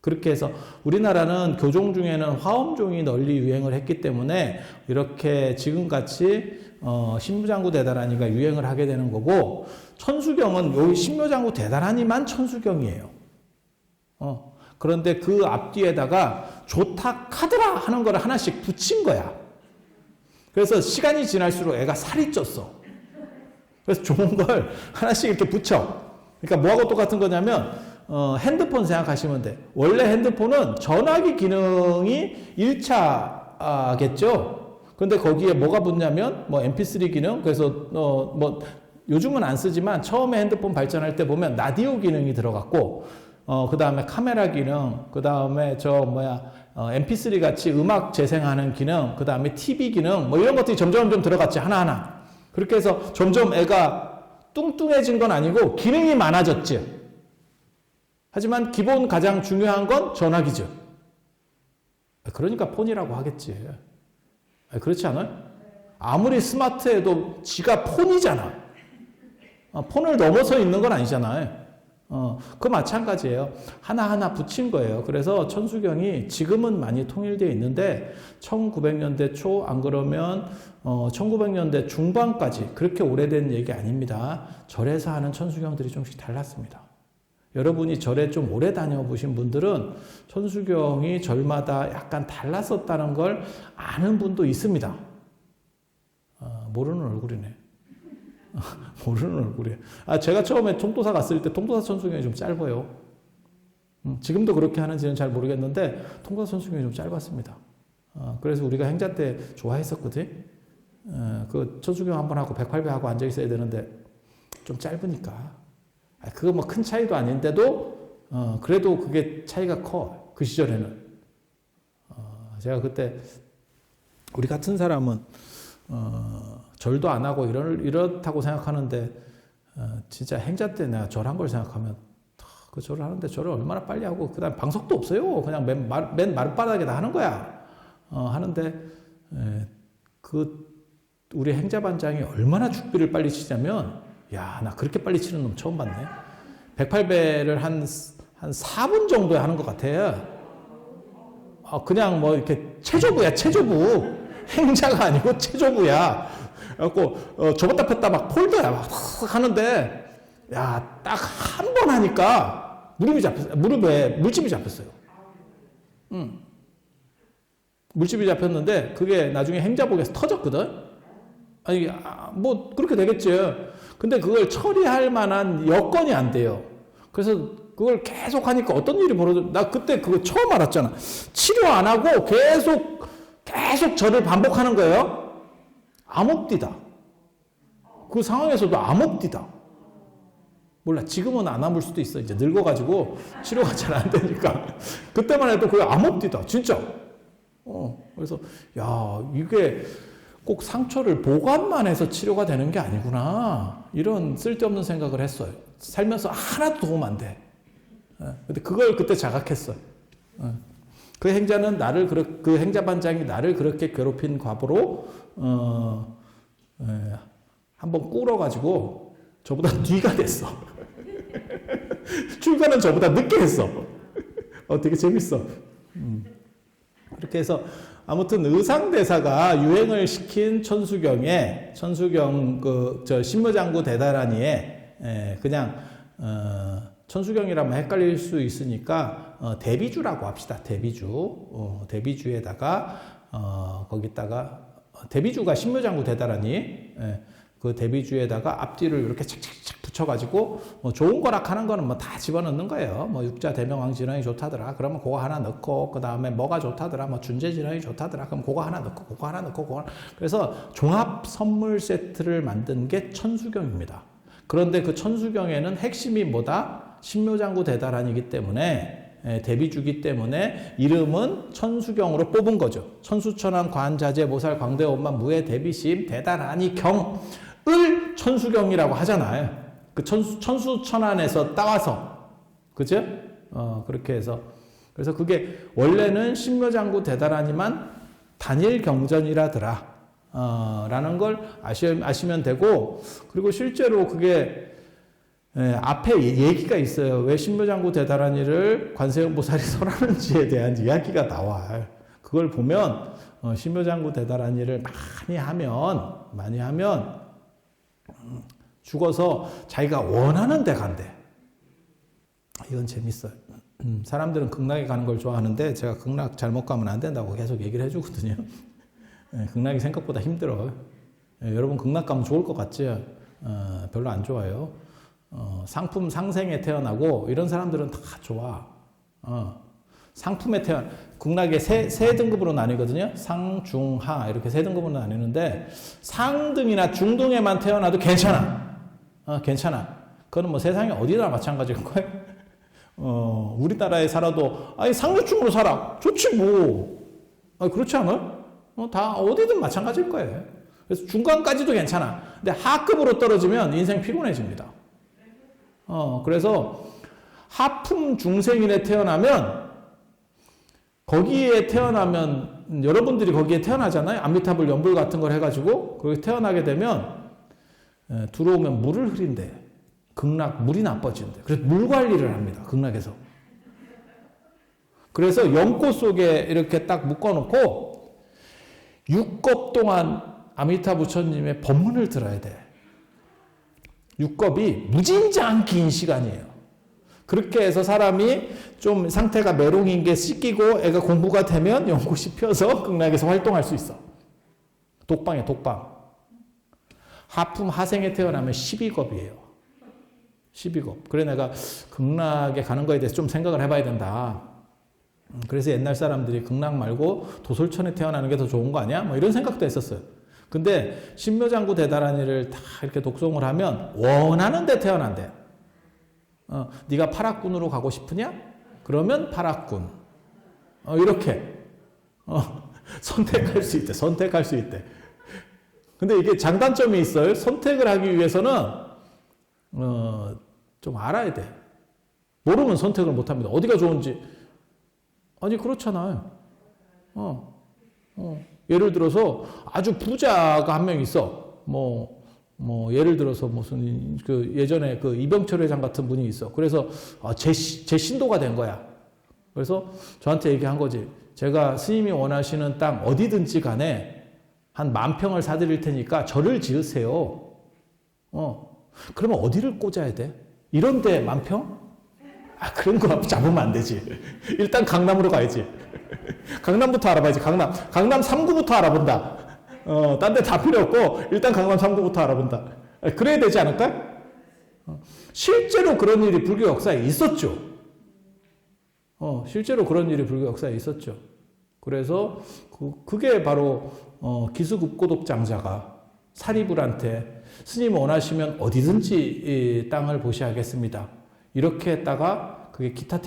그렇게 해서 우리나라는 교종 중에는 화엄종이 널리 유행을 했기 때문에 이렇게 지금같이 신묘장구 대다라니가 유행을 하게 되는 거고 천수경은 여기 신묘장구 대다라니만 천수경이에요. 그런데 그 앞뒤에다가 좋다 카드라 하는 걸 하나씩 붙인 거야. 그래서 시간이 지날수록 애가 살이 쪘어. 그래서 좋은 걸 하나씩 이렇게 붙여. 그러니까 뭐하고 똑같은 거냐면 핸드폰 생각하시면 돼. 원래 핸드폰은 전화기 기능이 1차겠죠. 그런데 거기에 뭐가 붙냐면 뭐 MP3 기능. 그래서 뭐 요즘은 안 쓰지만 처음에 핸드폰 발전할 때 보면 라디오 기능이 들어갔고 그 다음에 카메라 기능, 그 다음에 MP3 같이 음악 재생하는 기능, 그 다음에 TV 기능, 뭐 이런 것들이 점점 들어갔지, 하나하나. 그렇게 해서 점점 애가 뚱뚱해진 건 아니고 기능이 많아졌지. 하지만 기본 가장 중요한 건 전화기죠. 그러니까 폰이라고 하겠지. 그렇지 않아요? 아무리 스마트해도 지가 폰이잖아. 폰을 넘어서 있는 건 아니잖아요. 그 마찬가지예요. 하나하나 붙인 거예요. 그래서 천수경이 지금은 많이 통일되어 있는데 1900년대 초 안 그러면 1900년대 중반까지 그렇게 오래된 얘기 아닙니다. 절에서 하는 천수경들이 좀씩 달랐습니다. 여러분이 절에 좀 오래 다녀보신 분들은 천수경이 절마다 약간 달랐었다는 걸 아는 분도 있습니다. 모르는 얼굴이네. 모르는 얼굴이에요. 제가 처음에 통도사 갔을 때 통도사 천수경이 좀 짧아요. 지금도 그렇게 하는지는 잘 모르겠는데 통도사 천수경이 좀 짧았습니다. 그래서 우리가 행자 때 좋아했었거든. 그 천수경 한번 하고 108배 하고 앉아 있어야 되는데 좀 짧으니까. 그거 뭐 큰 차이도 아닌데도 그래도 그게 차이가 커. 그 시절에는. 제가 그때 우리 같은 사람은 절도 안 하고 이렇다고 생각하는데 진짜 행자 때 내가 절한 걸 생각하면 그 절을 하는데 절을 얼마나 빨리 하고 그다음 방석도 없어요. 그냥 맨 마룻바닥에다 하는 거야. 하는데 그 우리 행자반장이 얼마나 죽비를 빨리 치냐면 야, 나 그렇게 빨리 치는 놈 처음 봤네. 108배를 한 4분 정도에 하는 것 같아요. 그냥 뭐 이렇게 체조부야, 체조부. 행자가 아니고 체조부야. 그래갖고 접었다 폈다 막 폴더야 막 하는데 야, 딱 한 번 하니까 무릎에 물집이 잡혔어요. 물집이 잡혔는데 그게 나중에 행자복에서 터졌거든. 아니 뭐 그렇게 되겠지. 근데 그걸 처리할 만한 여건이 안 돼요. 그래서 그걸 계속 하니까 어떤 일이 벌어져. 나 그때 그거 처음 알았잖아. 치료 안 하고 계속 저를 반복하는 거예요. 암흑띠다. 그 상황에서도 암흑띠다. 몰라. 지금은 안 아물 수도 있어. 이제 늙어가지고 치료가 잘 안 되니까. 그때만 해도 그게 암흑띠다. 진짜. 그래서 야, 이게 꼭 상처를 보관만 해서 치료가 되는 게 아니구나. 이런 쓸데없는 생각을 했어요. 살면서 하나도 도움 안 돼. 근데 그걸 그때 자각했어. 그 행자는 그 행자반장이 나를 그렇게 괴롭힌 과보로, 한번 꿇어가지고 저보다 뒤가 됐어. 출가는 저보다 늦게 했어. 되게 재밌어. 그렇게 해서 아무튼 의상대사가 유행을 시킨 천수경 신무장구 대다라니에 그냥 천수경이라면 헷갈릴 수 있으니까 대비주라고 합시다. 대비주에다가 거기다가 대비주가 신무장구 대다라니 그 대비주에다가 앞뒤를 이렇게 착착착 붙여가지고 좋은 거라 하는 거는 뭐 다 집어넣는 거예요. 뭐 육자 대명왕 진왕이 좋다더라. 그러면 그거 하나 넣고 그 다음에 뭐가 좋다더라. 뭐 준재 진왕이 좋다더라. 그럼 그거 하나 넣고 그거 하나 넣고 그거 하나. 그래서 종합 선물 세트를 만든 게 천수경입니다. 그런데 그 천수경에는 핵심이 뭐다? 신묘장구 대다란이기 때문에 대비주기 때문에 이름은 천수경으로 뽑은 거죠. 천수천왕 관자재 모살 광대원만 무해 대비심 대다란이 경을 천수경이라고 하잖아요. 그 천수천안에서 따와서 그죠? 그렇게 해서 그래서 그게 원래는 신묘장구 대다란이만 단일 경전이라더라. 라는 걸 아시면 되고, 그리고 실제로 그게 앞에 얘기가 있어요. 왜 신묘장구 대다란이를 관세음보살이 설하는지에 대한 이야기가 나와. 그걸 보면 신묘장구 대다란이를 많이 하면 죽어서 자기가 원하는 데 간대. 이건 재밌어요. 사람들은 극락에 가는 걸 좋아하는데 제가 극락 잘못 가면 안 된다고 계속 얘기를 해주거든요. 극락이 생각보다 힘들어. 여러분 극락 가면 좋을 것 같지? 별로 안 좋아요. 상품 상생에 태어나고 이런 사람들은 다 좋아. 상품에 극락에 세 등급으로 나뉘거든요. 상, 중, 하 이렇게 세 등급으로 나뉘는데 상등이나 중등에만 태어나도 괜찮아. 괜찮아. 그거는 뭐 세상에 어디나 마찬가지일 거예요. 우리나라에 살아도 상류층으로 살아. 좋지 뭐. 그렇지 않아요? 다 어디든 마찬가지일 거예요. 그래서 중간까지도 괜찮아. 근데 하급으로 떨어지면 인생 피곤해집니다. 그래서 하품 중생인에 태어나면 여러분들이 거기에 태어나잖아요. 아미타불 연불 같은 걸 해가지고 거기 태어나게 되면 들어오면 물을 흐린대. 극락 물이 나빠진대. 그래서 물 관리를 합니다. 극락에서. 그래서 연꽃 속에 이렇게 딱 묶어놓고 6겁 동안 아미타 부처님의 법문을 들어야 돼. 6겁이 무진장 긴 시간이에요. 그렇게 해서 사람이 좀 상태가 메롱인 게 씻기고 애가 공부가 되면 연꽃이 펴서 극락에서 활동할 수 있어. 독방이야, 독방. 하품 하생에 태어나면 12겁이에요. 12겁. 그래 내가 극락에 가는 거에 대해서 좀 생각을 해봐야 된다. 그래서 옛날 사람들이 극락 말고 도솔천에 태어나는 게 더 좋은 거 아니야? 뭐 이런 생각도 했었어요. 근데 신묘장구 대다라니를 다 이렇게 독송을 하면 원하는 데 태어난대. 네가 파락군으로 가고 싶으냐? 그러면 파락군. 이렇게 선택할 수 있대. 선택할 수 있대. 근데 이게 장단점이 있어요. 선택을 하기 위해서는 좀 알아야 돼. 모르면 선택을 못 합니다. 어디가 좋은지. 아니 그렇잖아요. 예를 들어서 아주 부자가 한 명 있어. 뭐 예를 들어서 무슨 그 예전에 그 이병철 회장 같은 분이 있어. 그래서 제 신도가 된 거야. 그래서 저한테 얘기한 거지. 제가 스님이 원하시는 땅 어디든지 간에 한 10,000평을 사드릴 테니까 절을 지으세요. 그러면 어디를 꽂아야 돼? 이런데 10,000평? 그런 거 잡으면 안 되지. 일단 강남으로 가야지. 강남부터 알아봐야지. 강남 3구부터 알아본다. 딴 데 다 필요 없고 일단 강남 3구부터 알아본다. 그래야 되지 않을까? 실제로 그런 일이 불교 역사에 있었죠. 실제로 그런 일이 불교 역사에 있었죠. 그래서 그게 바로 기수급고독 장자가 사리불한테 스님 원하시면 어디든지 땅을 보시하겠습니다. 이렇게 했다가 그게 기타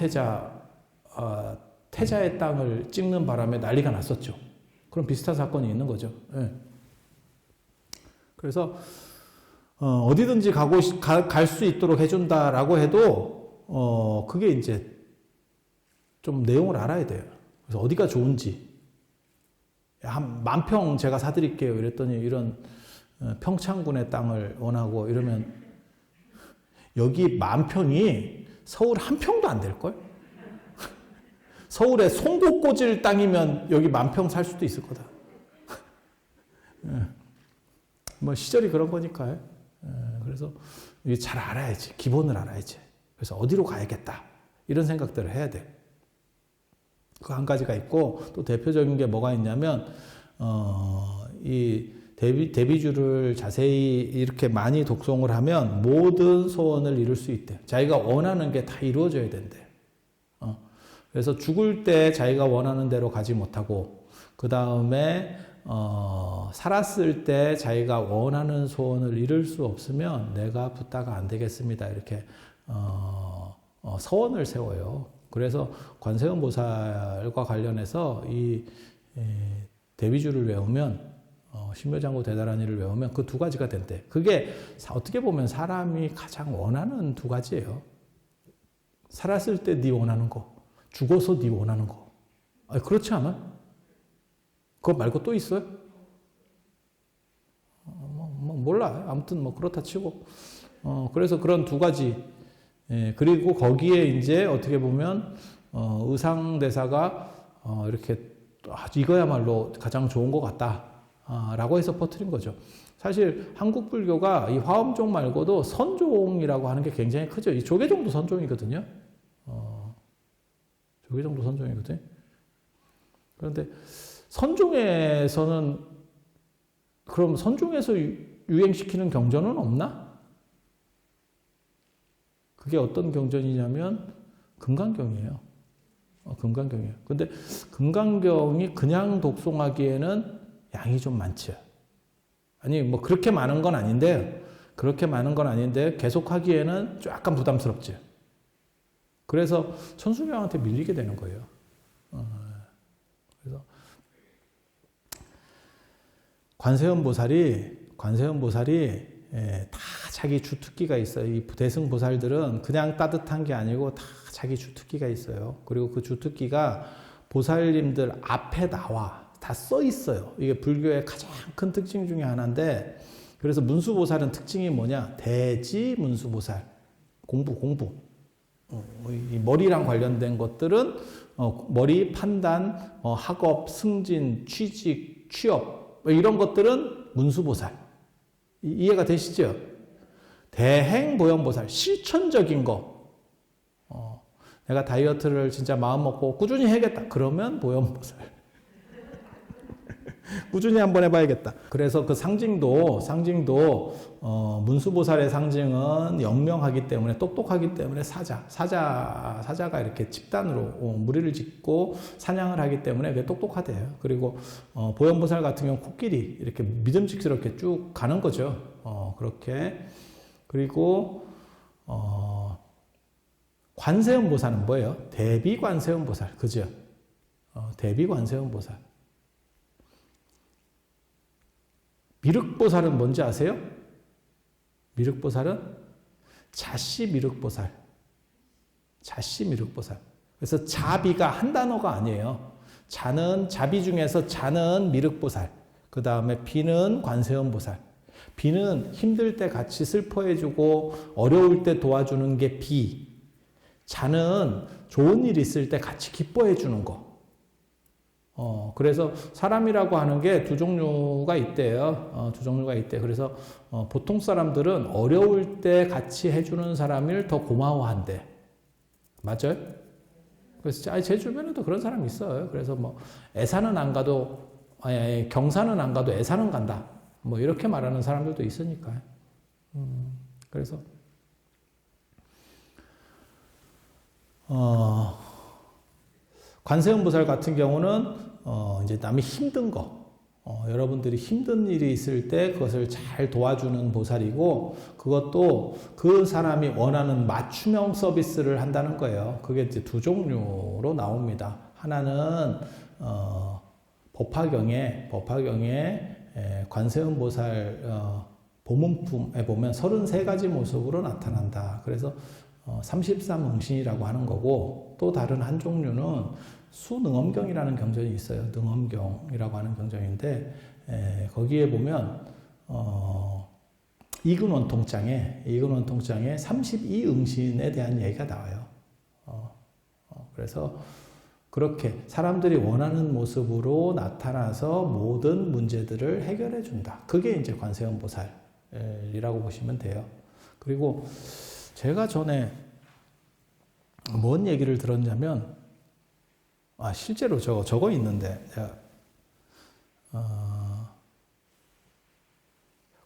태자의 땅을 찍는 바람에 난리가 났었죠. 그런 비슷한 사건이 있는 거죠. 예. 그래서 어디든지 갈 수 있도록 해준다라고 해도 그게 이제 좀 내용을 알아야 돼요. 그래서 어디가 좋은지 한 10,000평 제가 사드릴게요. 이랬더니 이런 평창군의 땅을 원하고 이러면 여기 10,000평이 서울 한 평도 안 될걸? 서울에 송곳 꽂을 땅이면 여기 10,000평 살 수도 있을 거다. 뭐 시절이 그런 거니까요. 그래서 잘 알아야지. 기본을 알아야지. 그래서 어디로 가야겠다. 이런 생각들을 해야 돼. 그 한 가지가 있고 또 대표적인 게 뭐가 있냐면 이 대비주를 자세히 이렇게 많이 독송을 하면 모든 소원을 이룰 수 있대. 자기가 원하는 게 다 이루어져야 된대. 그래서 죽을 때 자기가 원하는 대로 가지 못하고 그 다음에 살았을 때 자기가 원하는 소원을 이룰 수 없으면 내가 붙다가 안 되겠습니다. 이렇게 서원을 세워요. 그래서 관세음 보살과 관련해서 이 대비주를 외우면 신묘장구 대다라니를 외우면 그 두 가지가 된대. 그게 어떻게 보면 사람이 가장 원하는 두 가지예요. 살았을 때 네 원하는 거, 죽어서 네 원하는 거. 그렇지 않아? 그거 말고 또 있어요? 몰라. 아무튼 뭐 그렇다 치고. 그래서 그런 두 가지. 그리고 거기에 이제 어떻게 보면 의상대사가 이렇게 이거야말로 가장 좋은 것 같다. 라고 해서 퍼뜨린 거죠. 사실 한국 불교가 이 화엄종 말고도 선종이라고 하는 게 굉장히 크죠. 이 조계종도 선종이거든요. 조계종도 선종이거든요. 그런데 선종에서는 그럼 선종에서 유행시키는 경전은 없나? 그게 어떤 경전이냐면 금강경이에요. 금강경이에요. 근데 금강경이 그냥 독송하기에는 양이 좀 많죠. 아니 뭐 그렇게 많은 건 아닌데 계속 하기에는 약간 부담스럽죠. 그래서 천수명한테 밀리게 되는 거예요. 그래서 관세음 보살이 다 자기 주특기가 있어요. 이 대승 보살들은 그냥 따뜻한 게 아니고 다 자기 주특기가 있어요. 그리고 그 주특기가 보살님들 앞에 나와 다 써 있어요. 이게 불교의 가장 큰 특징 중에 하나인데, 그래서 문수보살은 특징이 뭐냐? 대지 문수보살. 공부. 이 머리랑 관련된 것들은 머리, 판단, 학업, 승진, 취직, 취업 이런 것들은 문수보살. 이해가 되시죠? 대행보현보살, 실천적인 거. 내가 다이어트를 진짜 마음 먹고 꾸준히 해야겠다. 그러면 보현보살. 꾸준히 한번 해봐야겠다. 그래서 그 상징도 문수보살의 상징은 영명하기 때문에, 똑똑하기 때문에 사자가 이렇게 집단으로 무리를 짓고 사냥을 하기 때문에 그게 똑똑하대요. 그리고 보현보살 같은 경우 코끼리 이렇게 믿음직스럽게 쭉 가는 거죠. 그렇게. 그리고 관세음보살은 뭐예요? 대비관세음보살, 그죠? 대비관세음보살. 미륵보살은 뭔지 아세요? 미륵보살은 자씨미륵보살. 자씨미륵보살. 그래서 자비가 한 단어가 아니에요. 자비 중에서 자는 미륵보살. 그 다음에 비는 관세음보살. 비는 힘들 때 같이 슬퍼해주고 어려울 때 도와주는 게 비. 자는 좋은 일 있을 때 같이 기뻐해주는 거. 그래서 사람이라고 하는 게 두 종류가 있대요. 두 종류가 있대. 그래서 보통 사람들은 어려울 때 같이 해주는 사람을 더 고마워한대. 맞아요? 그래서 제 주변에도 그런 사람이 있어요. 그래서 뭐 애사는 안 가도 경사는 안 가도 애사는 간다. 뭐 이렇게 말하는 사람들도 있으니까. 그래서 관세음보살 같은 경우는 이제 남이 힘든 거, 여러분들이 힘든 일이 있을 때 그것을 잘 도와주는 보살이고, 그것도 그 사람이 원하는 맞춤형 서비스를 한다는 거예요. 그게 이제 두 종류로 나옵니다. 하나는 법화경에 관세음보살 보문품에 보면 33가지 모습으로 나타난다. 그래서 33응신이라고 하는 거고, 또 다른 한 종류는 수능엄경이라는 경전이 있어요. 능엄경이라고 하는 경전인데, 거기에 보면 이근원통장에 32응신에 대한 얘기가 나와요. 그래서 그렇게 사람들이 원하는 모습으로 나타나서 모든 문제들을 해결해 준다. 그게 이제 관세음보살이라고 보시면 돼요. 그리고 제가 전에 뭔 얘기를 들었냐면, 실제로 저거 있는데,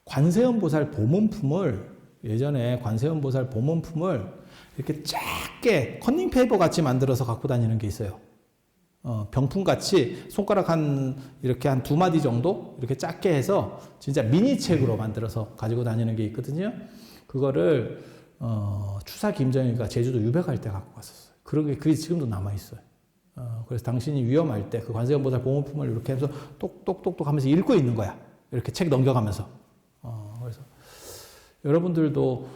관세음보살 보문품을, 예전에 관세음보살 보문품을 이렇게 작게 컨닝페이퍼 같이 만들어서 갖고 다니는 게 있어요. 병품 같이 손가락 이렇게 한 2마디 정도? 이렇게 작게 해서 진짜 미니 책으로 만들어서 가지고 다니는 게 있거든요. 그거를, 추사 김정일가 제주도 유배갈 때 갖고 갔었어요. 그게 지금도 남아있어요. 그래서 당신이 위험할 때 그 관세음보살 보문품을 이렇게 해서 똑똑똑똑 하면서 읽고 있는 거야. 이렇게 책 넘겨가면서. 그래서 여러분들도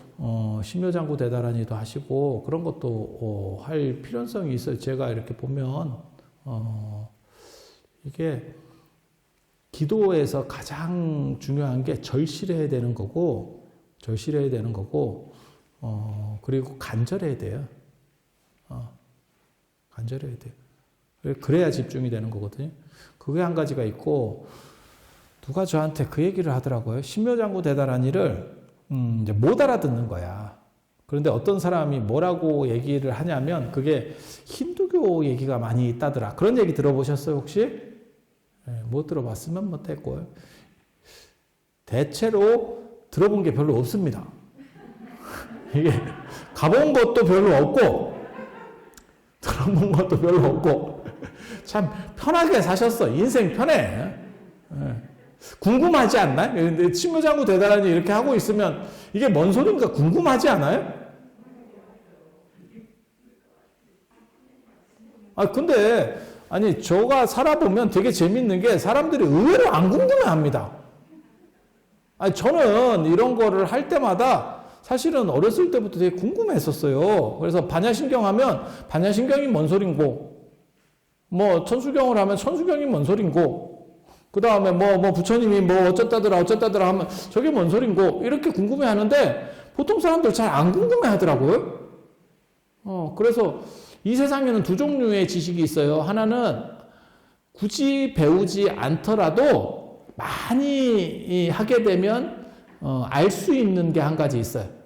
신묘장구 대다라니도 하시고 그런 것도 할 필요성이 있어요. 제가 이렇게 보면 이게 기도에서 가장 중요한 게 절실해야 되는 거고 그리고 간절해야 돼요. 간절해야 돼요. 그래야 집중이 되는 거거든요. 그게 한 가지가 있고, 누가 저한테 그 얘기를 하더라고요. 신묘장구 대다라니를 이제 못 알아듣는 거야. 그런데 어떤 사람이 뭐라고 얘기를 하냐면 그게 힌두교 얘기가 많이 있다더라. 그런 얘기 들어보셨어요, 혹시? 못 들어봤으면 뭐 됐고요. 대체로 들어본 게 별로 없습니다. 이게 가본 것도 별로 없고 들어본 것도 별로 없고 참 편하게 사셨어. 인생 편해. 궁금하지 않나요? 근데 신묘장구 대다라니 이렇게 하고 있으면 이게 뭔 소린가 궁금하지 않아요? 근데 저가 살아보면 되게 재밌는 게 사람들이 의외로 안 궁금해합니다. 저는 이런 거를 할 때마다 사실은 어렸을 때부터 되게 궁금했었어요. 그래서 반야신경 하면 반야신경이 뭔 소린고, 뭐 천수경을 하면 천수경이 뭔 소린고, 그 다음에 뭐 부처님이 뭐 어쩌다더라 하면 저게 뭔 소린고, 이렇게 궁금해 하는데 보통 사람들 잘 안 궁금해 하더라고요. 그래서 이 세상에는 두 종류의 지식이 있어요. 하나는 굳이 배우지 않더라도 많이 하게 되면 알 수 있는 게 한 가지 있어요.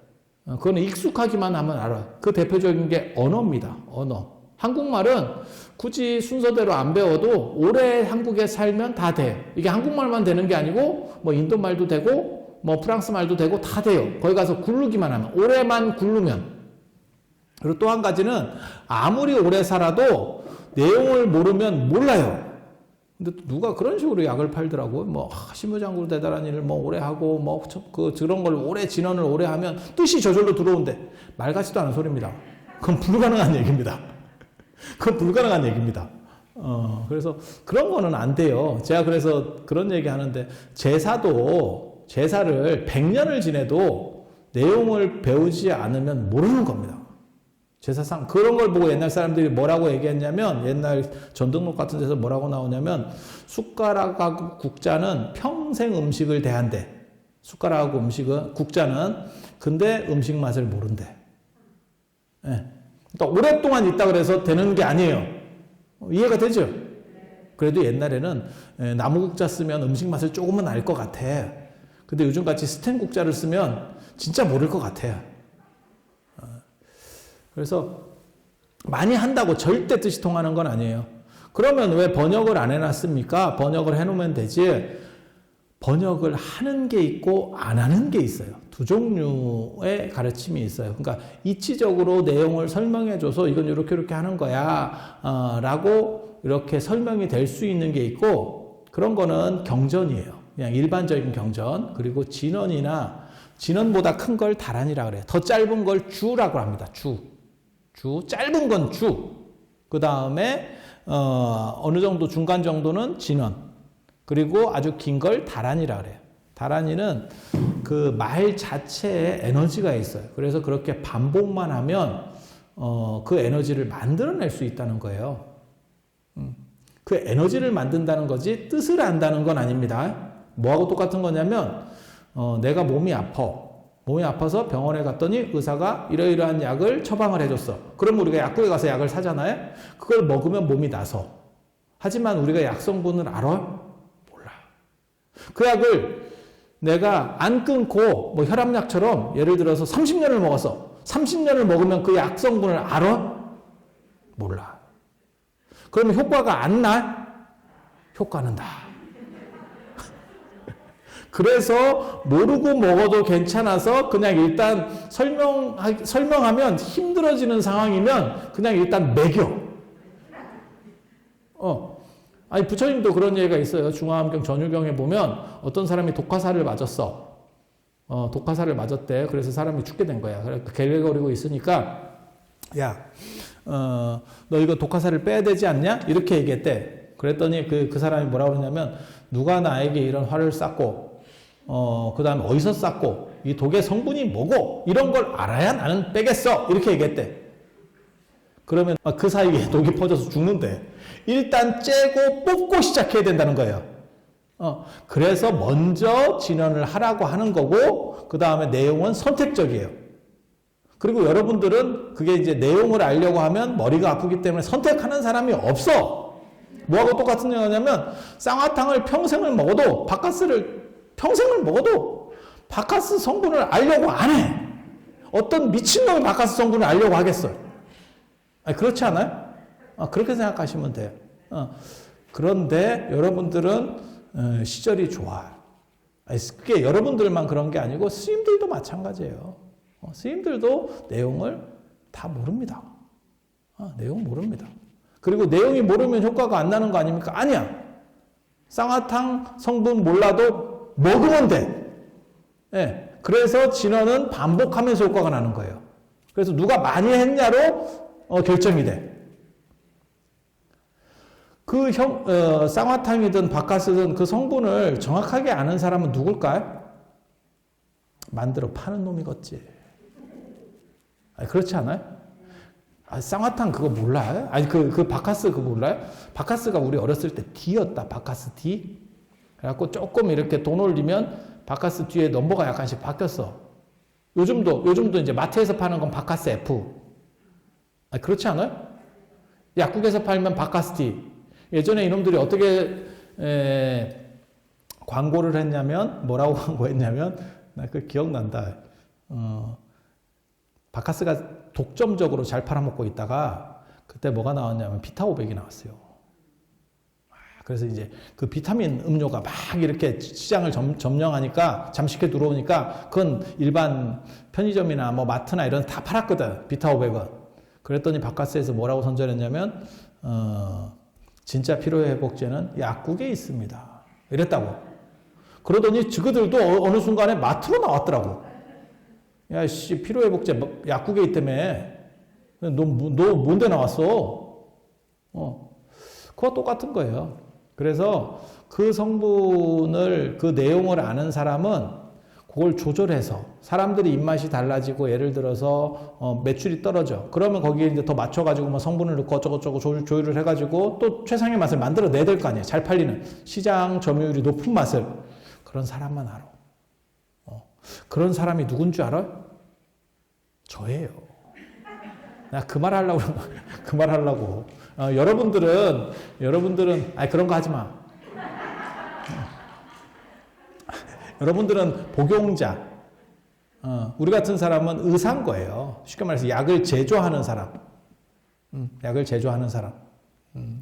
그거는 익숙하기만 하면 알아요. 그 대표적인 게 언어입니다. 언어. 한국말은 굳이 순서대로 안 배워도 오래 한국에 살면 다 돼. 이게 한국말만 되는 게 아니고 뭐 인도말도 되고 뭐 프랑스 말도 되고 다 돼요. 거기 가서 굴르기만 하면, 오래만 굴르면. 그리고 또 한 가지는 아무리 오래 살아도 내용을 모르면 몰라요. 근데 또 누가 그런 식으로 약을 팔더라고요. 뭐 시무장구로 대단한 일을 뭐 오래 하고 뭐 그런 걸 오래 진언을 오래 하면 뜻이 저절로 들어온대. 말 같지도 않은 소리입니다. 그건 불가능한 얘기입니다. 그건 불가능한 얘기입니다. 그래서 그런 거는 안 돼요. 제가 그래서 그런 얘기 하는데, 제사를 100년을 지내도 내용을 배우지 않으면 모르는 겁니다. 제사상 그런 걸 보고 옛날 사람들이 뭐라고 얘기했냐면, 옛날 전등록 같은 데서 뭐라고 나오냐면, 숟가락하고 국자는 평생 음식을 대한대. 숟가락하고 음식은, 국자는. 근데 음식 맛을 모른대. 예. 그러니까 오랫동안 있다 그래서 되는 게 아니에요. 이해가 되죠? 그래도 옛날에는 나무 국자 쓰면 음식 맛을 조금은 알 것 같아. 근데 요즘같이 스텐 국자를 쓰면 진짜 모를 것 같아. 그래서 많이 한다고 절대 뜻이 통하는 건 아니에요. 그러면 왜 번역을 안 해놨습니까? 번역을 해놓으면 되지. 번역을 하는 게 있고 안 하는 게 있어요. 두 종류의 가르침이 있어요. 그러니까 이치적으로 내용을 설명해줘서 이건 이렇게 하는 거야 라고 이렇게 설명이 될 수 있는 게 있고, 그런 거는 경전이에요. 그냥 일반적인 경전. 그리고 진언보다 큰 걸 다란이라 그래요. 더 짧은 걸 주라고 합니다. 주. 짧은 건 주. 그 다음에 어느 정도 중간 정도는 진언. 그리고 아주 긴 걸 다란이라 그래요. 다란이는 그 말 자체에 에너지가 있어요. 그래서 그렇게 반복만 하면 그 에너지를 만들어낼 수 있다는 거예요. 그 에너지를 만든다는 거지 뜻을 안다는 건 아닙니다. 뭐하고 똑같은 거냐면 내가 몸이 아파서 병원에 갔더니 의사가 이러이러한 약을 처방을 해줬어. 그럼 우리가 약국에 가서 약을 사잖아요. 그걸 먹으면 몸이 나서. 하지만 우리가 약 성분을 알아? 그 약을 내가 안 끊고 뭐 혈압약처럼 예를 들어서 30년을 먹었어. 30년을 먹으면 그 약 성분을 알아? 몰라. 그러면 효과가 안 나? 효과는 나. 그래서 모르고 먹어도 괜찮아서 그냥 일단 설명하면 힘들어지는 상황이면 그냥 일단 먹여. 아니, 부처님도 그런 얘기가 있어요. 중화암경 전유경에 보면 어떤 사람이 독화살을 맞았어. 독화살을 맞았대. 그래서 사람이 죽게 된 거야. 그래서 갤거리고 있으니까, 야, 너 이거 독화살을 빼야 되지 않냐? 이렇게 얘기했대. 그랬더니 그 사람이 뭐라고 그러냐면, 누가 나에게 이런 화를 쐈고, 그 다음에 어디서 쐈고, 이 독의 성분이 뭐고, 이런 걸 알아야 나는 빼겠어. 이렇게 얘기했대. 그러면 그 사이에 독이 퍼져서 죽는데, 일단 째고 뽑고 시작해야 된다는 거예요. 그래서 먼저 진언을 하라고 하는 거고, 그 다음에 내용은 선택적이에요. 그리고 여러분들은 그게 이제 내용을 알려고 하면 머리가 아프기 때문에 선택하는 사람이 없어. 뭐하고 똑같은 거냐면, 쌍화탕을 평생을 먹어도, 바카스를 평생을 먹어도, 바카스 성분을 알려고 안 해. 어떤 미친놈이 바카스 성분을 알려고 하겠어요. 아니, 그렇지 않아요? 그렇게 생각하시면 돼요. 그런데 여러분들은 시절이 좋아. 그게 여러분들만 그런 게 아니고 스님들도 마찬가지예요. 스님들도 내용을 다 모릅니다. 내용 모릅니다. 그리고 내용이 모르면 효과가 안 나는 거 아닙니까? 아니야. 쌍화탕 성분 몰라도 먹으면 돼. 네. 그래서 진언은 반복하면서 효과가 나는 거예요. 그래서 누가 많이 했냐로 결정이 돼. 쌍화탕이든 바카스든 그 성분을 정확하게 아는 사람은 누굴까요? 만들어 파는 놈이겠지. 그렇지 않아요? 쌍화탕 그거 몰라요? 아니, 그 바카스 그거 몰라요? 바카스가 우리 어렸을 때 D였다. 바카스 D. 그래갖고 조금 이렇게 돈 올리면 바카스 뒤에 넘버가 약간씩 바뀌었어. 요즘도 이제 마트에서 파는 건 바카스 F. 그렇지 않아요? 약국에서 팔면 바카스 D. 예전에 이놈들이 어떻게 광고를 했냐면, 뭐라고 광고했냐면, 나 그 기억난다. 바카스가 독점적으로 잘 팔아먹고 있다가 그때 뭐가 나왔냐면 비타500이 나왔어요. 그래서 이제 그 비타민 음료가 막 이렇게 시장을 점령하니까 잠식해 들어오니까 그건 일반 편의점이나 뭐 마트나 이런 다 팔았거든. 비타500은. 그랬더니 바카스에서 뭐라고 선전했냐면 진짜 피로회복제는 약국에 있습니다. 이랬다고. 그러더니 저그들도 어느 순간에 마트로 나왔더라고. 야, 씨, 피로회복제 약국에 있다며. 너 뭔데 나왔어? 그거 똑같은 거예요. 그래서 그 성분을, 그 내용을 아는 사람은 그걸 조절해서 사람들이 입맛이 달라지고 예를 들어서 매출이 떨어져. 그러면 거기에 이제 더 맞춰가지고 뭐 성분을 넣고 어쩌고저쩌고 조율을 해가지고 또 최상의 맛을 만들어내야 될 거 아니에요. 잘 팔리는 시장 점유율이 높은 맛을. 그런 사람만 알아. 그런 사람이 누군 줄 알아? 저예요. 나 그 말 하려고 그 말 하려고. 여러분들은 아니 그런 거 하지 마. 여러분들은 복용자. 우리 같은 사람은 의사인 거예요. 쉽게 말해서 약을 제조하는 사람. 약을 제조하는 사람.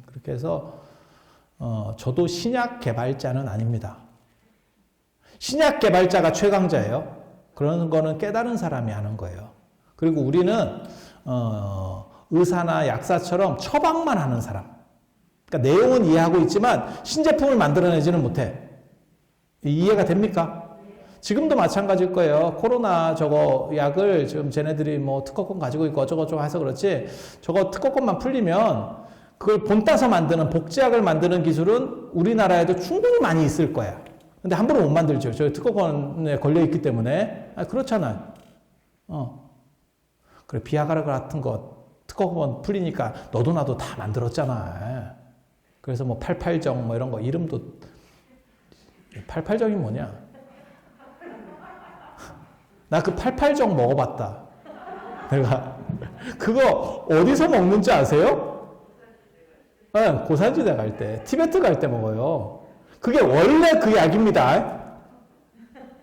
그렇게 해서 저도 신약 개발자는 아닙니다. 신약 개발자가 최강자예요. 그런 거는 깨달은 사람이 하는 거예요. 그리고 우리는 의사나 약사처럼 처방만 하는 사람. 그러니까 내용은 이해하고 있지만 신제품을 만들어내지는 못해. 이해가 됩니까? 지금도 마찬가지일 거예요. 코로나 저거 약을 지금 쟤네들이 뭐 특허권 가지고 있고 어쩌고저쩌고 해서 그렇지, 저거 특허권만 풀리면 그걸 본따서 만드는 복제약을 만드는 기술은 우리나라에도 충분히 많이 있을 거야. 근데 함부로 못 만들죠. 저 특허권에 걸려 있기 때문에. 그렇잖아요. 그래, 비아그라 같은 거 특허권 풀리니까 너도 나도 다 만들었잖아. 그래서 뭐 88정 뭐 이런 거 이름도 88정이 뭐냐? 나 그 88정 먹어봤다. 내가 그거 어디서 먹는지 아세요? 고산지대 갈 때, 티베트 갈 때 먹어요. 그게 원래 그 약입니다.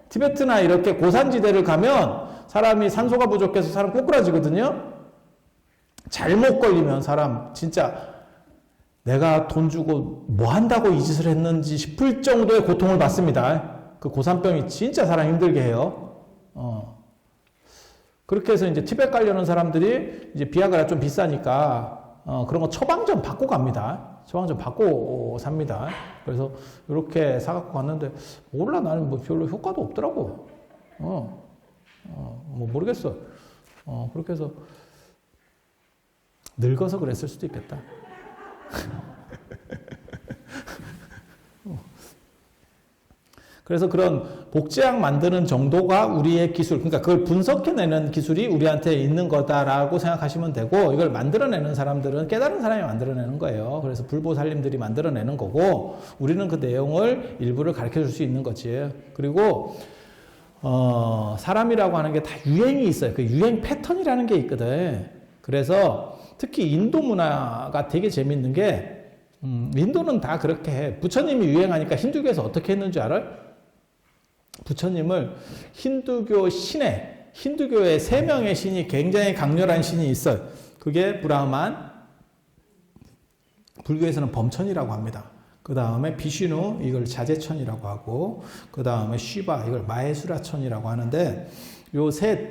티베트나 이렇게 고산지대를 가면 사람이 산소가 부족해서 사람 꼬꾸라지거든요. 잘못 걸리면 사람 진짜 내가 돈 주고 뭐 한다고 이 짓을 했는지 싶을 정도의 고통을 받습니다. 그 고산병이 진짜 사람 힘들게 해요. 그렇게 해서 이제 티베트 가려는 사람들이 이제 비아그라 좀 비싸니까 그런 거 처방 좀 받고 갑니다. 처방 좀 받고 삽니다. 그래서 이렇게 사갖고 갔는데 몰라, 나는 뭐 별로 효과도 없더라고. 뭐 모르겠어. 그렇게 해서 늙어서 그랬을 수도 있겠다. 그래서 그런 복제약 만드는 정도가 우리의 기술, 그러니까 그걸 분석해내는 기술이 우리한테 있는 거다라고 생각하시면 되고, 이걸 만들어내는 사람들은 깨달은 사람이 만들어내는 거예요. 그래서 불보살님들이 만들어내는 거고, 우리는 그 내용을 일부를 가르쳐 줄 수 있는 거지. 그리고 사람이라고 하는 게 다 유행이 있어요. 그 유행 패턴이라는 게 있거든. 그래서 특히 인도 문화가 되게 재밌는 게, 인도는 다 그렇게 해. 부처님이 유행하니까 힌두교에서 어떻게 했는지 알아요? 부처님을 힌두교 신에, 힌두교에 3명의 신이 굉장히 강렬한 신이 있어요. 그게 브라흐만, 불교에서는 범천이라고 합니다. 그 다음에 비슈누, 이걸 자제천이라고 하고, 그 다음에 쉬바, 이걸 마헤수라천이라고 하는데, 요 셋이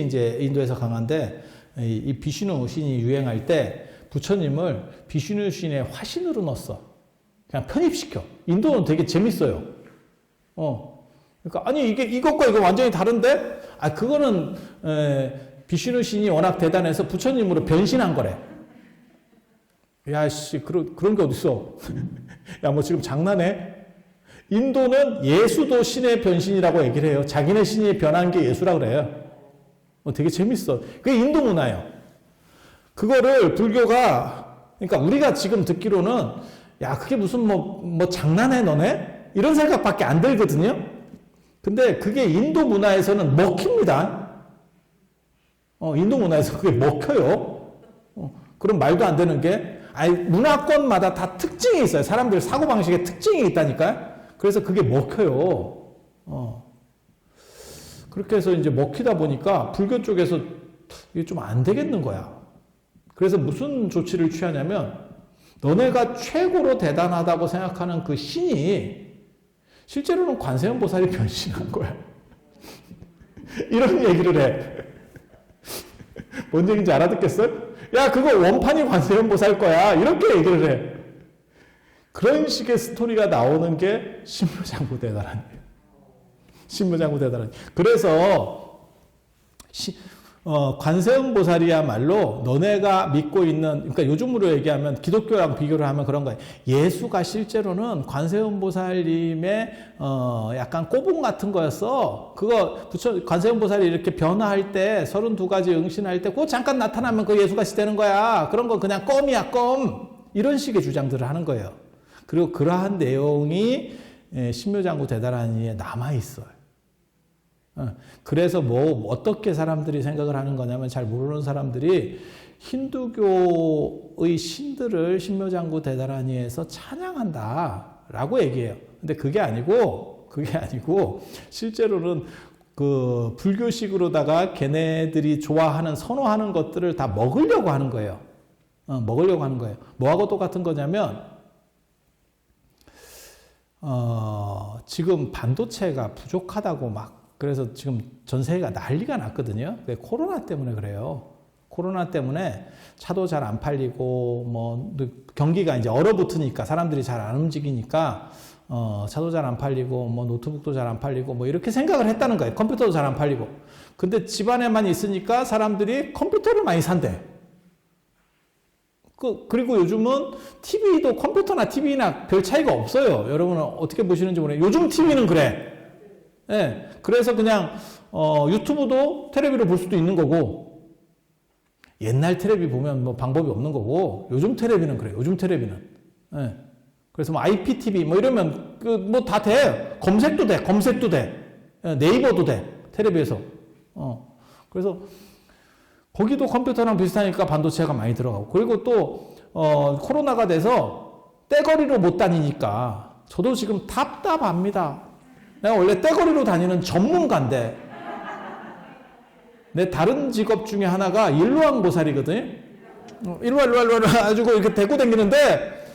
이제 인도에서 강한데, 이 비슈누 신이 유행할 때 부처님을 비슈누 신의 화신으로 넣었어. 그냥 편입시켜. 인도는 되게 재밌어요. 그러니까 아니 이게 이것과 이거 완전히 다른데, 그거는 비슈누 신이 워낙 대단해서 부처님으로 변신한 거래. 야씨, 그런 게 어딨어? 야, 뭐 지금 장난해? 인도는 예수도 신의 변신이라고 얘기를 해요. 자기네 신이 변한 게 예수라 그래요. 되게 재밌어. 그게 인도 문화예요. 그거를 불교가, 그러니까 우리가 지금 듣기로는 야, 그게 무슨 뭐 장난해 너네? 이런 생각밖에 안 들거든요. 근데 그게 인도 문화에서는 먹힙니다. 인도 문화에서 그게 먹혀요. 그럼 말도 안 되는 게, 문화권마다 다 특징이 있어요. 사람들 사고방식에 특징이 있다니까요. 그래서 그게 먹혀요. 그렇게 해서 이제 먹히다 보니까 불교 쪽에서 이게 좀 안 되겠는 거야. 그래서 무슨 조치를 취하냐면 너네가 최고로 대단하다고 생각하는 그 신이 실제로는 관세음 보살이 변신한 거야. 이런 얘기를 해. 뭔 얘기인지 알아듣겠어요? 야, 그거 원판이 관세음 보살 거야. 이렇게 얘기를 해. 그런 식의 스토리가 나오는 게 신묘장구 대단한 신묘장구 대단한. 그래서 관세음 보살이야말로 너네가 믿고 있는, 그러니까 요즘으로 얘기하면 기독교랑 비교를 하면 그런 거예요. 예수가 실제로는 관세음 보살님의 약간 꼬붕 같은 거였어. 그거 관세음 보살이 이렇게 변화할 때 32가지 응신할 때 그거 잠깐 나타나면 그 예수가 되는 거야. 그런 거 그냥 껌이야, 껌. 이런 식의 주장들을 하는 거예요. 그리고 그러한 내용이 신묘장구 대단한이에 남아 있어요. 그래서 어떻게 사람들이 생각을 하는 거냐면 잘 모르는 사람들이 힌두교의 신들을 신묘장구 대단한이에서 찬양한다라고 얘기해요. 근데 그게 아니고 실제로는 그 불교식으로다가 걔네들이 좋아하는 선호하는 것들을 다 먹으려고 하는 거예요. 먹으려고 하는 거예요. 뭐하고 똑같은 거냐면 지금 반도체가 부족하다고 막 그래서 지금 전 세계가 난리가 났거든요. 왜? 코로나 때문에 그래요. 코로나 때문에 차도 잘 안 팔리고 뭐 경기가 이제 얼어붙으니까 사람들이 잘 안 움직이니까 차도 잘 안 팔리고 뭐 노트북도 잘 안 팔리고 뭐 이렇게 생각을 했다는 거예요. 컴퓨터도 잘 안 팔리고. 근데 집안에만 있으니까 사람들이 컴퓨터를 많이 산대. 그리고 요즘은 TV도 컴퓨터나 TV나 별 차이가 없어요. 여러분은 어떻게 보시는지 모르겠어요. 요즘 TV는 그래. 네, 그래서 그냥 유튜브도 텔레비로 볼 수도 있는 거고 옛날 텔레비 보면 뭐 방법이 없는 거고 요즘 텔레비는 그래요. 요즘 텔레비는. 네. 그래서 뭐 IPTV 뭐 이러면 뭐 다 돼. 검색도 돼. 네이버도 돼. 텔레비에서. 그래서 거기도 컴퓨터랑 비슷하니까 반도체가 많이 들어가고 그리고 또 코로나가 돼서 떼거리로 못 다니니까 저도 지금 답답합니다. 내가 원래 떼거리로 다니는 전문가인데 내 다른 직업 중에 하나가 일루왕보살이거든. 일루와 해가지고 이렇게 데리고 다니는데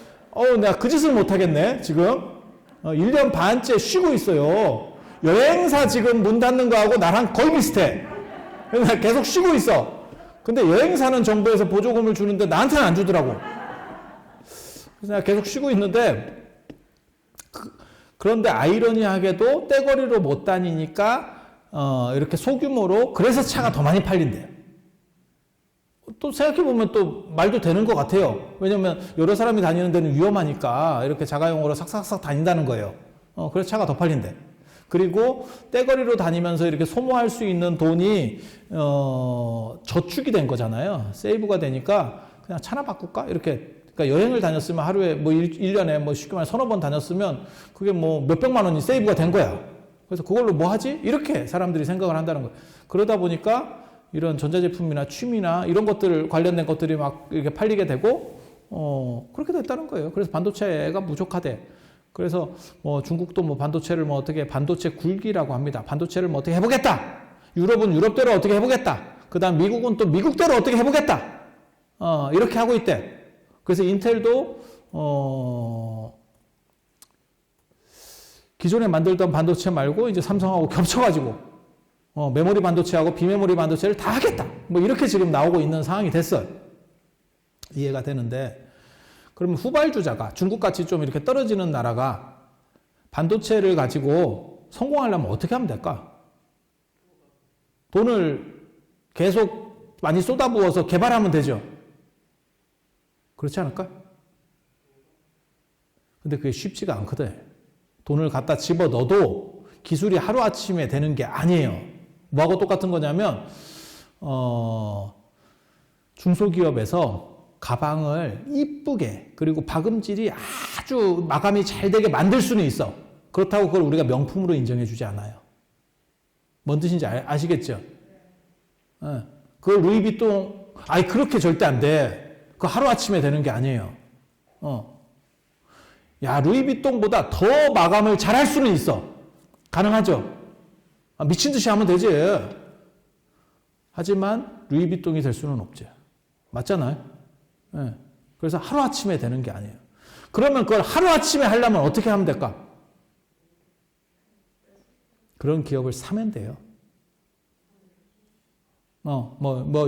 내가 그 짓을 못하겠네 지금. 1년 반째 쉬고 있어요. 여행사 지금 문 닫는 거하고 나랑 거의 비슷해. 그래서 계속 쉬고 있어. 근데 여행사는 정부에서 보조금을 주는데 나한테는 안 주더라고. 그래서 내가 계속 쉬고 있는데 그런데 아이러니하게도 떼거리로 못 다니니까 이렇게 소규모로 그래서 차가 더 많이 팔린대요. 또 생각해보면 또 말도 되는 것 같아요. 왜냐면 여러 사람이 다니는 데는 위험하니까 이렇게 자가용으로 삭삭삭 다닌다는 거예요. 그래서 차가 더 팔린대. 그리고 떼거리로 다니면서 이렇게 소모할 수 있는 돈이 저축이 된 거잖아요. 세이브가 되니까 그냥 차나 바꿀까? 이렇게. 그러니까 여행을 다녔으면 하루에 뭐 1년에 뭐 쉽게 말해 서너 번 다녔으면 그게 뭐 몇백만 원이 세이브가 된 거야. 그래서 그걸로 뭐 하지? 이렇게 사람들이 생각을 한다는 거예요. 그러다 보니까 이런 전자제품이나 취미나 이런 것들 관련된 것들이 막 이렇게 팔리게 되고 그렇게 됐다는 거예요. 그래서 반도체가 부족하대. 그래서 중국도 뭐 반도체를 뭐 어떻게 반도체 굴기라고 합니다. 반도체를 뭐 어떻게 해보겠다. 유럽은 유럽대로 어떻게 해보겠다. 그다음 미국은 또 미국대로 어떻게 해보겠다. 이렇게 하고 있대. 그래서 인텔도 기존에 만들던 반도체 말고 이제 삼성하고 겹쳐가지고 메모리 반도체하고 비메모리 반도체를 다 하겠다. 뭐 이렇게 지금 나오고 있는 상황이 됐어요. 이해가 되는데 그러면 후발주자가 중국같이 좀 이렇게 떨어지는 나라가 반도체를 가지고 성공하려면 어떻게 하면 될까? 돈을 계속 많이 쏟아부어서 개발하면 되죠. 그렇지 않을까? 근데 그게 쉽지가 않거든. 돈을 갖다 집어넣어도 기술이 하루아침에 되는 게 아니에요. 뭐하고 똑같은 거냐면 중소기업에서 가방을 이쁘게 그리고 박음질이 아주 마감이 잘 되게 만들 수는 있어. 그렇다고 그걸 우리가 명품으로 인정해 주지 않아요. 뭔 뜻인지 아시겠죠? 그걸 루이비통 그렇게 절대 안 돼. 그 하루아침에 되는 게 아니에요. 야, 루이비통보다 더 마감을 잘 할 수는 있어. 가능하죠? 미친 듯이 하면 되지. 하지만 루이비통이 될 수는 없지. 맞잖아요. 예. 그래서 하루아침에 되는 게 아니에요. 그러면 그걸 하루아침에 하려면 어떻게 하면 될까? 그런 기업을 사면 돼요.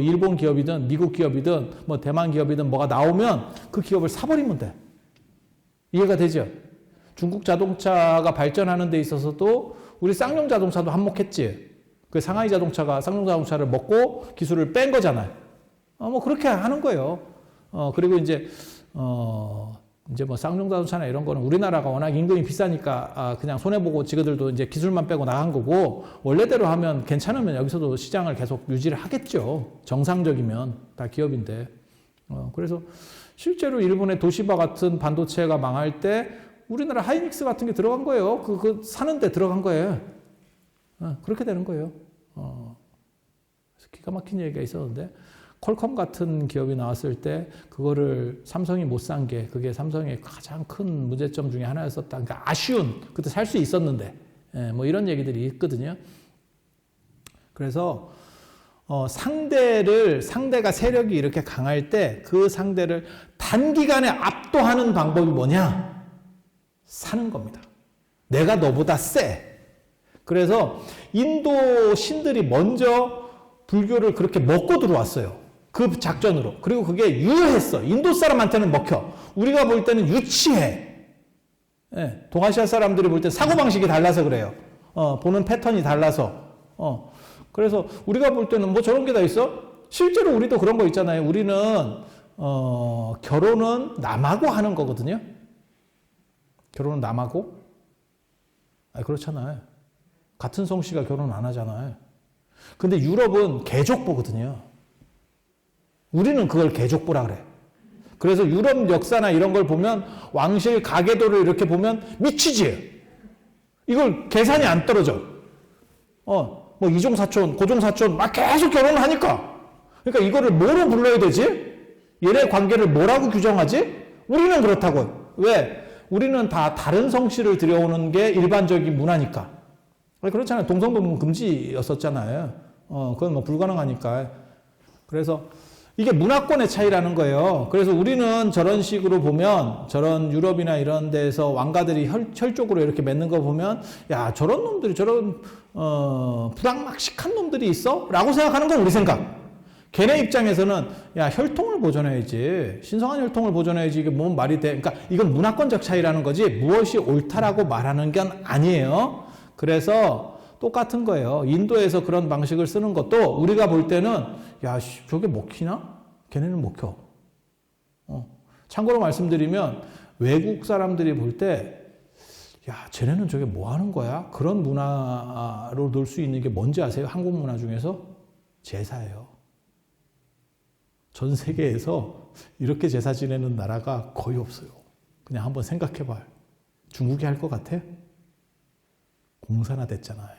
일본 기업이든 미국 기업이든 대만 기업이든 뭐가 나오면 그 기업을 사버리면 돼. 이해가 되죠? 중국 자동차가 발전하는 데 있어서도 우리 쌍용 자동차도 한몫했지. 그 상하이 자동차가 쌍용 자동차를 먹고 기술을 뺀 거잖아요. 그렇게 하는 거예요. 그리고 이제 쌍용 자동차나 이런 거는 우리나라가 워낙 임금이 비싸니까 그냥 손해보고 지그들도 이제 기술만 빼고 나간 거고, 원래대로 하면 괜찮으면 여기서도 시장을 계속 유지를 하겠죠. 정상적이면 다 기업인데. 그래서 실제로 일본의 도시바 같은 반도체가 망할 때 우리나라 하이닉스 같은 게 들어간 거예요. 그 사는데 들어간 거예요. 그렇게 되는 거예요. 그래서 기가 막힌 얘기가 있었는데, 퀄컴 같은 기업이 나왔을 때 그거를 삼성이 못 산 게 그게 삼성의 가장 큰 문제점 중에 하나였었다. 그러니까 아쉬운, 그때 살 수 있었는데, 이런 얘기들이 있거든요. 그래서 상대가 세력이 이렇게 강할 때 그 상대를 단기간에 압도하는 방법이 뭐냐? 사는 겁니다. 내가 너보다 세. 그래서 인도 신들이 먼저 불교를 그렇게 먹고 들어왔어요. 그 작전으로. 그리고 그게 유효했어. 인도 사람한테는 먹혀. 우리가 볼 때는 유치해. 동아시아 사람들이 볼 때 사고방식이 달라서 그래요. 보는 패턴이 달라서. 그래서 우리가 볼 때는 뭐 저런 게 다 있어? 실제로 우리도 그런 거 있잖아요. 우리는 결혼은 남하고 하는 거거든요. 결혼은 남하고? 그렇잖아요. 같은 성씨가 결혼 안 하잖아요. 근데 유럽은 개족보거든요. 우리는 그걸 개족보라 그래. 그래서 유럽 역사나 이런 걸 보면 왕실 가계도를 이렇게 보면 미치지. 이걸 계산이 안 떨어져. 이종사촌, 고종사촌 막 계속 결혼을 하니까. 그러니까 이거를 뭐로 불러야 되지? 얘네 관계를 뭐라고 규정하지? 우리는 그렇다고. 왜? 우리는 다 다른 성씨를 들여오는 게 일반적인 문화니까. 그렇잖아요. 동성혼은 금지였었잖아요. 그건 불가능하니까. 그래서 이게 문화권의 차이라는 거예요. 그래서 우리는 저런 식으로 보면, 저런 유럽이나 이런 데서 왕가들이 혈족으로 이렇게 맺는 거 보면, 야, 저런 놈들이, 저런, 불악막식한 놈들이 있어? 라고 생각하는 건 우리 생각. 걔네 입장에서는, 야, 혈통을 보존해야지. 신성한 혈통을 보존해야지. 이게 뭔 말이 돼. 그러니까 이건 문화권적 차이라는 거지, 무엇이 옳다라고 말하는 건 아니에요. 그래서 똑같은 거예요. 인도에서 그런 방식을 쓰는 것도 우리가 볼 때는, 야, 저게 먹히나? 걔네는 먹혀. 참고로 말씀드리면 외국 사람들이 볼 때, 야, 쟤네는 저게 뭐 하는 거야? 그런 문화로 넣을 수 있는 게 뭔지 아세요? 한국 문화 중에서? 제사예요. 전 세계에서 이렇게 제사 지내는 나라가 거의 없어요. 그냥 한번 생각해 봐요. 중국이 할 것 같아? 공산화 됐잖아요.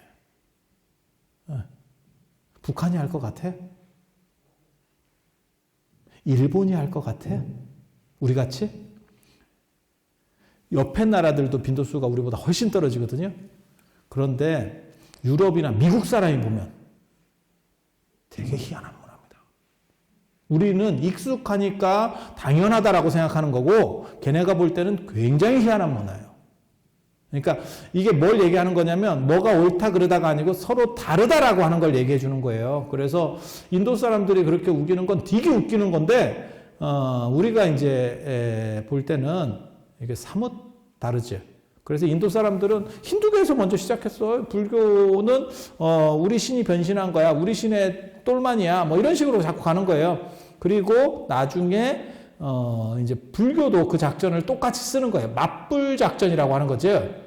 북한이 할 것 같아? 일본이 할 것 같아? 우리 같이? 옆에 나라들도 빈도수가 우리보다 훨씬 떨어지거든요. 그런데 유럽이나 미국 사람이 보면 되게 희한한 문화입니다. 우리는 익숙하니까 당연하다라고 생각하는 거고, 걔네가 볼 때는 굉장히 희한한 문화예요. 그러니까 이게 뭘 얘기하는 거냐면 뭐가 옳다 그러다가 아니고 서로 다르다라고 하는 걸 얘기해 주는 거예요. 그래서 인도 사람들이 그렇게 우기는 건 되게 웃기는 건데, 우리가 이제 볼 때는 이게 사뭇 다르죠. 그래서 인도 사람들은 힌두교에서 먼저 시작했어요. 불교는 우리 신이 변신한 거야. 우리 신의 똘만이야. 뭐 이런 식으로 자꾸 가는 거예요. 그리고 나중에 이제 불교도 그 작전을 똑같이 쓰는 거예요. 맞불 작전이라고 하는 거죠.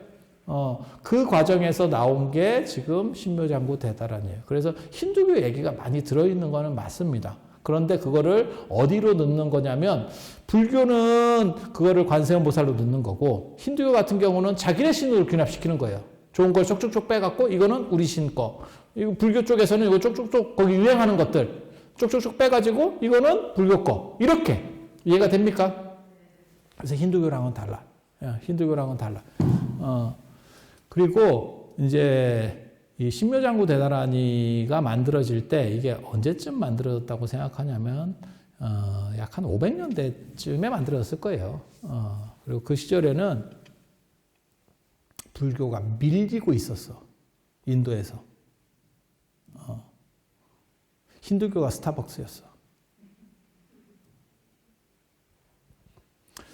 그 과정에서 나온 게 지금 신묘장구 대다란이에요. 그래서 힌두교 얘기가 많이 들어있는 거는 맞습니다. 그런데 그거를 어디로 넣는 거냐면, 불교는 그거를 관세음보살로 넣는 거고, 힌두교 같은 경우는 자기네 신으로 귀납시키는 거예요. 좋은 걸 쪽쪽쪽 빼갖고 이거는 우리 신 거. 이거 불교 쪽에서는 이거 쪽쪽쪽 거기 유행하는 것들 쪽쪽쪽 빼가지고 이거는 불교 거. 이렇게 이해가 됩니까? 그래서 힌두교랑은 달라. 힌두교랑은 달라. 그리고 이제 이 신묘장구 대다란이가 만들어질 때 이게 언제쯤 만들어졌다고 생각하냐면 약 한 500년대쯤에 만들어졌을 거예요. 그리고 그 시절에는 불교가 밀리고 있었어. 인도에서. 힌두교가 스타벅스였어.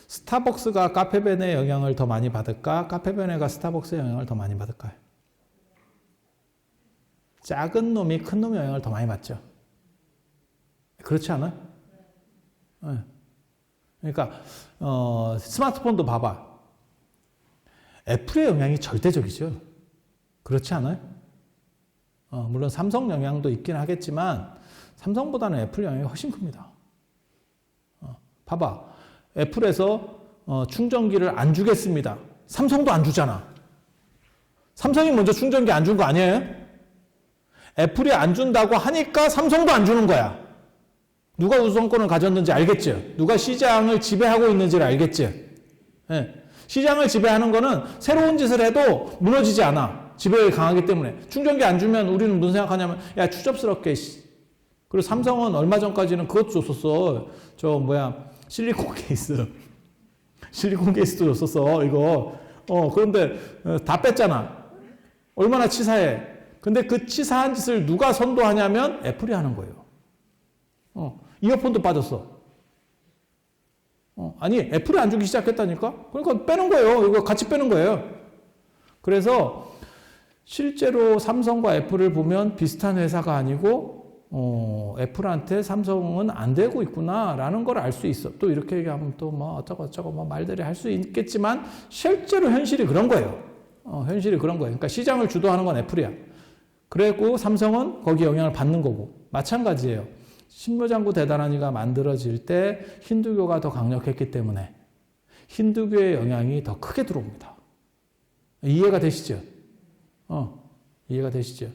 스타벅스가 카페벤의 영향을 더 많이 받을까? 카페벤가 스타벅스의 영향을 더 많이 받을까요? 작은 놈이 큰 놈의 영향을 더 많이 받죠. 그렇지 않아요? 네. 그러니까 스마트폰도 봐봐. 애플의 영향이 절대적이죠. 그렇지 않아요? 물론 삼성 영향도 있긴 하겠지만 삼성보다는 애플 영향이 훨씬 큽니다. 봐봐. 애플에서 충전기를 안 주겠습니다. 삼성도 안 주잖아. 삼성이 먼저 충전기 안 준 거 아니에요? 애플이 안 준다고 하니까 삼성도 안 주는 거야. 누가 우선권을 가졌는지 알겠죠? 누가 시장을 지배하고 있는지를 알겠죠? 네. 시장을 지배하는 거는 새로운 짓을 해도 무너지지 않아. 지배력이 강하기 때문에. 충전기 안 주면 우리는 무슨 생각하냐면 야 추접스럽게. 그리고 삼성은 얼마 전까지는 그것도 줬었어. 실리콘 케이스. 실리콘 케이스도 줬었어. 이거. 그런데 다 뺐잖아. 얼마나 치사해. 근데 그 치사한 짓을 누가 선도하냐면 애플이 하는 거예요. 이어폰도 빠졌어. 아니 애플이 안 주기 시작했다니까? 그러니까 빼는 거예요. 이거 같이 빼는 거예요. 그래서 실제로 삼성과 애플을 보면 비슷한 회사가 아니고 애플한테 삼성은 안 되고 있구나라는 걸 알 수 있어. 또 이렇게 얘기하면 또 뭐 어쩌고 뭐 말들이 할 수 있겠지만 실제로 현실이 그런 거예요. 현실이 그런 거예요. 그러니까 시장을 주도하는 건 애플이야. 그리고 삼성은 거기에 영향을 받는 거고 마찬가지예요. 신묘장구 대단한이가 만들어질 때 힌두교가 더 강력했기 때문에 힌두교의 영향이 더 크게 들어옵니다. 이해가 되시죠? 이해가 되시죠?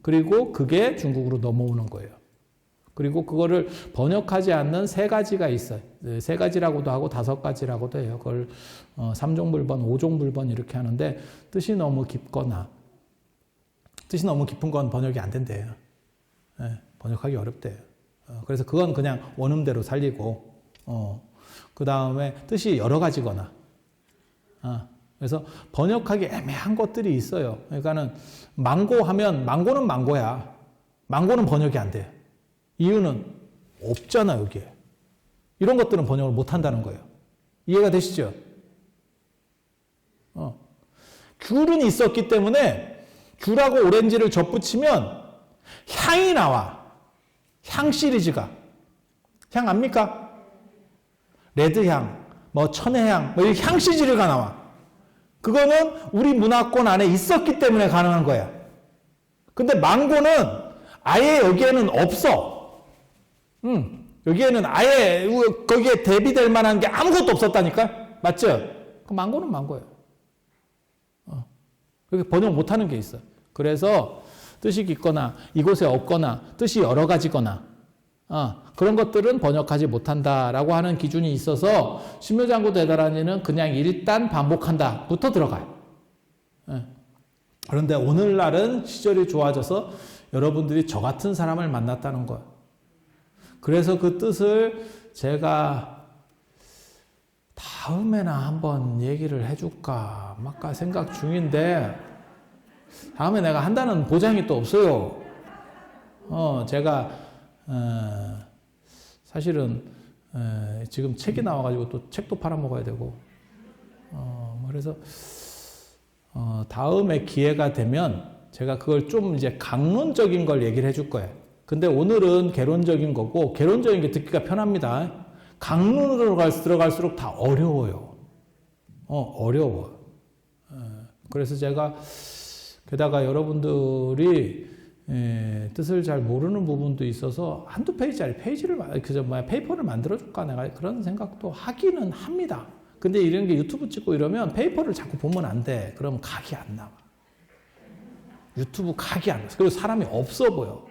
그리고 그게 중국으로 넘어오는 거예요. 그리고 그거를 번역하지 않는 세 가지가 있어요. 세 가지라고도 하고 다섯 가지라고도 해요. 그걸 3종불번, 5종불번 이렇게 하는데 뜻이 너무 깊거나 뜻이 너무 깊은 건 번역이 안 된대요. 번역하기 어렵대요. 그래서 그건 그냥 원음대로 살리고 그 다음에 뜻이 여러 가지거나 그래서 번역하기 애매한 것들이 있어요. 그러니까는 망고 하면 망고는 망고야. 망고는 번역이 안 돼. 이유는 없잖아 여기에. 이런 것들은 번역을 못 한다는 거예요. 이해가 되시죠? 귤은 있었기 때문에 귤하고 오렌지를 접붙이면 향이 나와. 향 시리즈가. 향 압니까? 레드향, 뭐 천혜향, 뭐 이렇게 향 시리즈가 나와. 그거는 우리 문화권 안에 있었기 때문에 가능한 거야. 근데 망고는 아예 여기에는 없어. 여기에는 아예 거기에 대비될 만한 게 아무것도 없었다니까? 맞죠? 그 망고는 망고예요. 그렇게 번역 못하는 게 있어. 그래서 뜻이 깊거나 이곳에 없거나 뜻이 여러 가지거나 그런 것들은 번역하지 못한다라고 하는 기준이 있어서 신묘장구 대단한이는 그냥 일단 반복한다부터 들어가요. 그런데 오늘날은 시절이 좋아져서 여러분들이 저 같은 사람을 만났다는 거예요. 그래서 그 뜻을 제가 다음에나 한번 얘기를 해줄까 말까 생각 중인데 다음에 내가 한다는 보장이 또 없어요. 제가 사실은 지금 책이 나와가지고 또 책도 팔아먹어야 되고 그래서 다음에 기회가 되면 제가 그걸 좀 이제 강론적인 걸 얘기를 해줄 거예요. 근데 오늘은 개론적인 거고 개론적인 게 듣기가 편합니다. 강론으로 들어갈수록 다 어려워요. 어려워. 그래서 제가 게다가 여러분들이 뜻을 잘 모르는 부분도 있어서 한두 페이지짜리 페이퍼를 만들어줄까 내가 그런 생각도 하기는 합니다. 근데 이런 게 유튜브 찍고 이러면 페이퍼를 자꾸 보면 안 돼. 그러면 각이 안 나와. 유튜브 각이 안 나와. 그리고 사람이 없어 보여.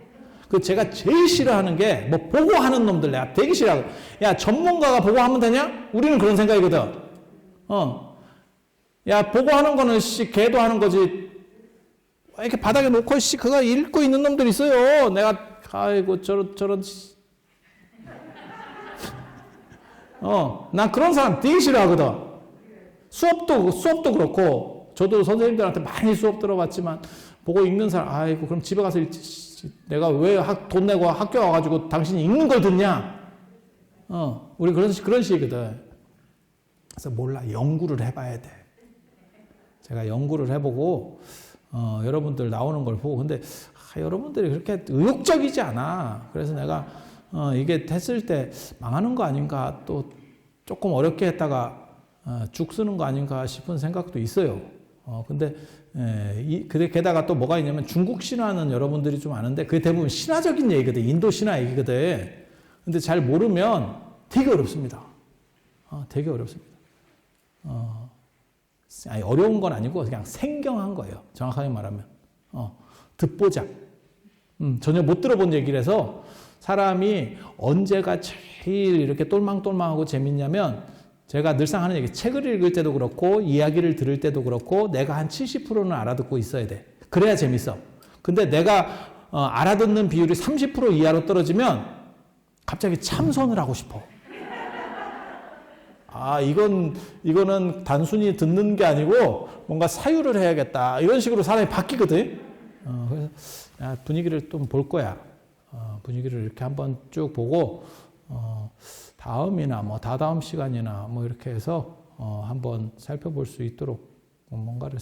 그 제가 제일 싫어하는 게 뭐 보고 하는 놈들 내가 되게 싫어하고 야 전문가가 보고 하면 되냐? 우리는 그런 생각이거든. 야 보고 하는 거는 걔도 하는 거지. 이렇게 바닥에 놓고 그거 읽고 있는 놈들 있어요. 내가 아이고 저런 난 그런 사람 되게 싫어하거든. 수업도 그렇고, 저도 선생님들한테 많이 수업 들어봤지만, 보고 읽는 사람, 아이고, 그럼 집에 가서 읽지. 내가 왜 돈 내고 학교 와가지고 당신이 읽는 걸 듣냐? 우리 그런 식이거든. 그래서 몰라. 연구를 해봐야 돼. 제가 연구를 해보고, 여러분들 나오는 걸 보고, 근데, 여러분들이 그렇게 의욕적이지 않아. 그래서 내가, 이게 했을 때 망하는 거 아닌가, 또 조금 어렵게 했다가, 죽 쓰는 거 아닌가 싶은 생각도 있어요. 근데 게다가 또 뭐가 있냐면 중국 신화는 여러분들이 좀 아는데 그게 대부분 신화적인 얘기거든. 인도 신화 얘기거든. 근데 잘 모르면 되게 어렵습니다. 되게 어렵습니다. 아니, 어려운 건 아니고 그냥 생경한 거예요. 정확하게 말하면. 듣보잡. 전혀 못 들어본 얘기라서 사람이 언제가 제일 이렇게 똘망똘망하고 재밌냐면 제가 늘상 하는 얘기, 책을 읽을 때도 그렇고 이야기를 들을 때도 그렇고 내가 한 70%는 알아듣고 있어야 돼. 그래야 재밌어. 근데 내가 알아듣는 비율이 30% 이하로 떨어지면 갑자기 참선을 하고 싶어. 이거는 단순히 듣는 게 아니고 뭔가 사유를 해야겠다. 이런 식으로 사람이 바뀌거든. 그래서 분위기를 좀 볼 거야. 분위기를 이렇게 한번 쭉 보고 다음이나 뭐 다다음 시간이나 뭐 이렇게 해서 한번 살펴볼 수 있도록 뭔가를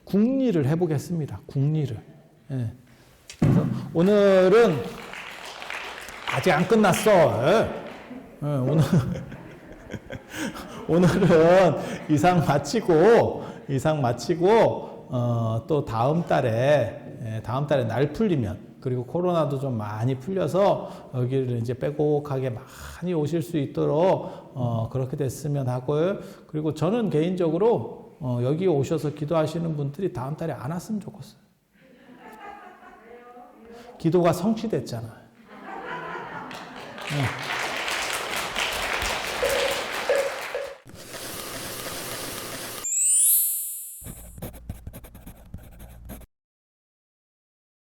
궁리를 해보겠습니다. 궁리를. 예. 그래서 오늘은 아직 안 끝났어. 예. 오늘은 이상 마치고 또 다음 달에 날 풀리면 그리고 코로나도 좀 많이 풀려서 여기를 이제 빼곡하게 많이 오실 수 있도록 그렇게 됐으면 하고요. 그리고 저는 개인적으로 여기 오셔서 기도하시는 분들이 다음 달에 안 왔으면 좋겠어요. 기도가 성취됐잖아요. 네.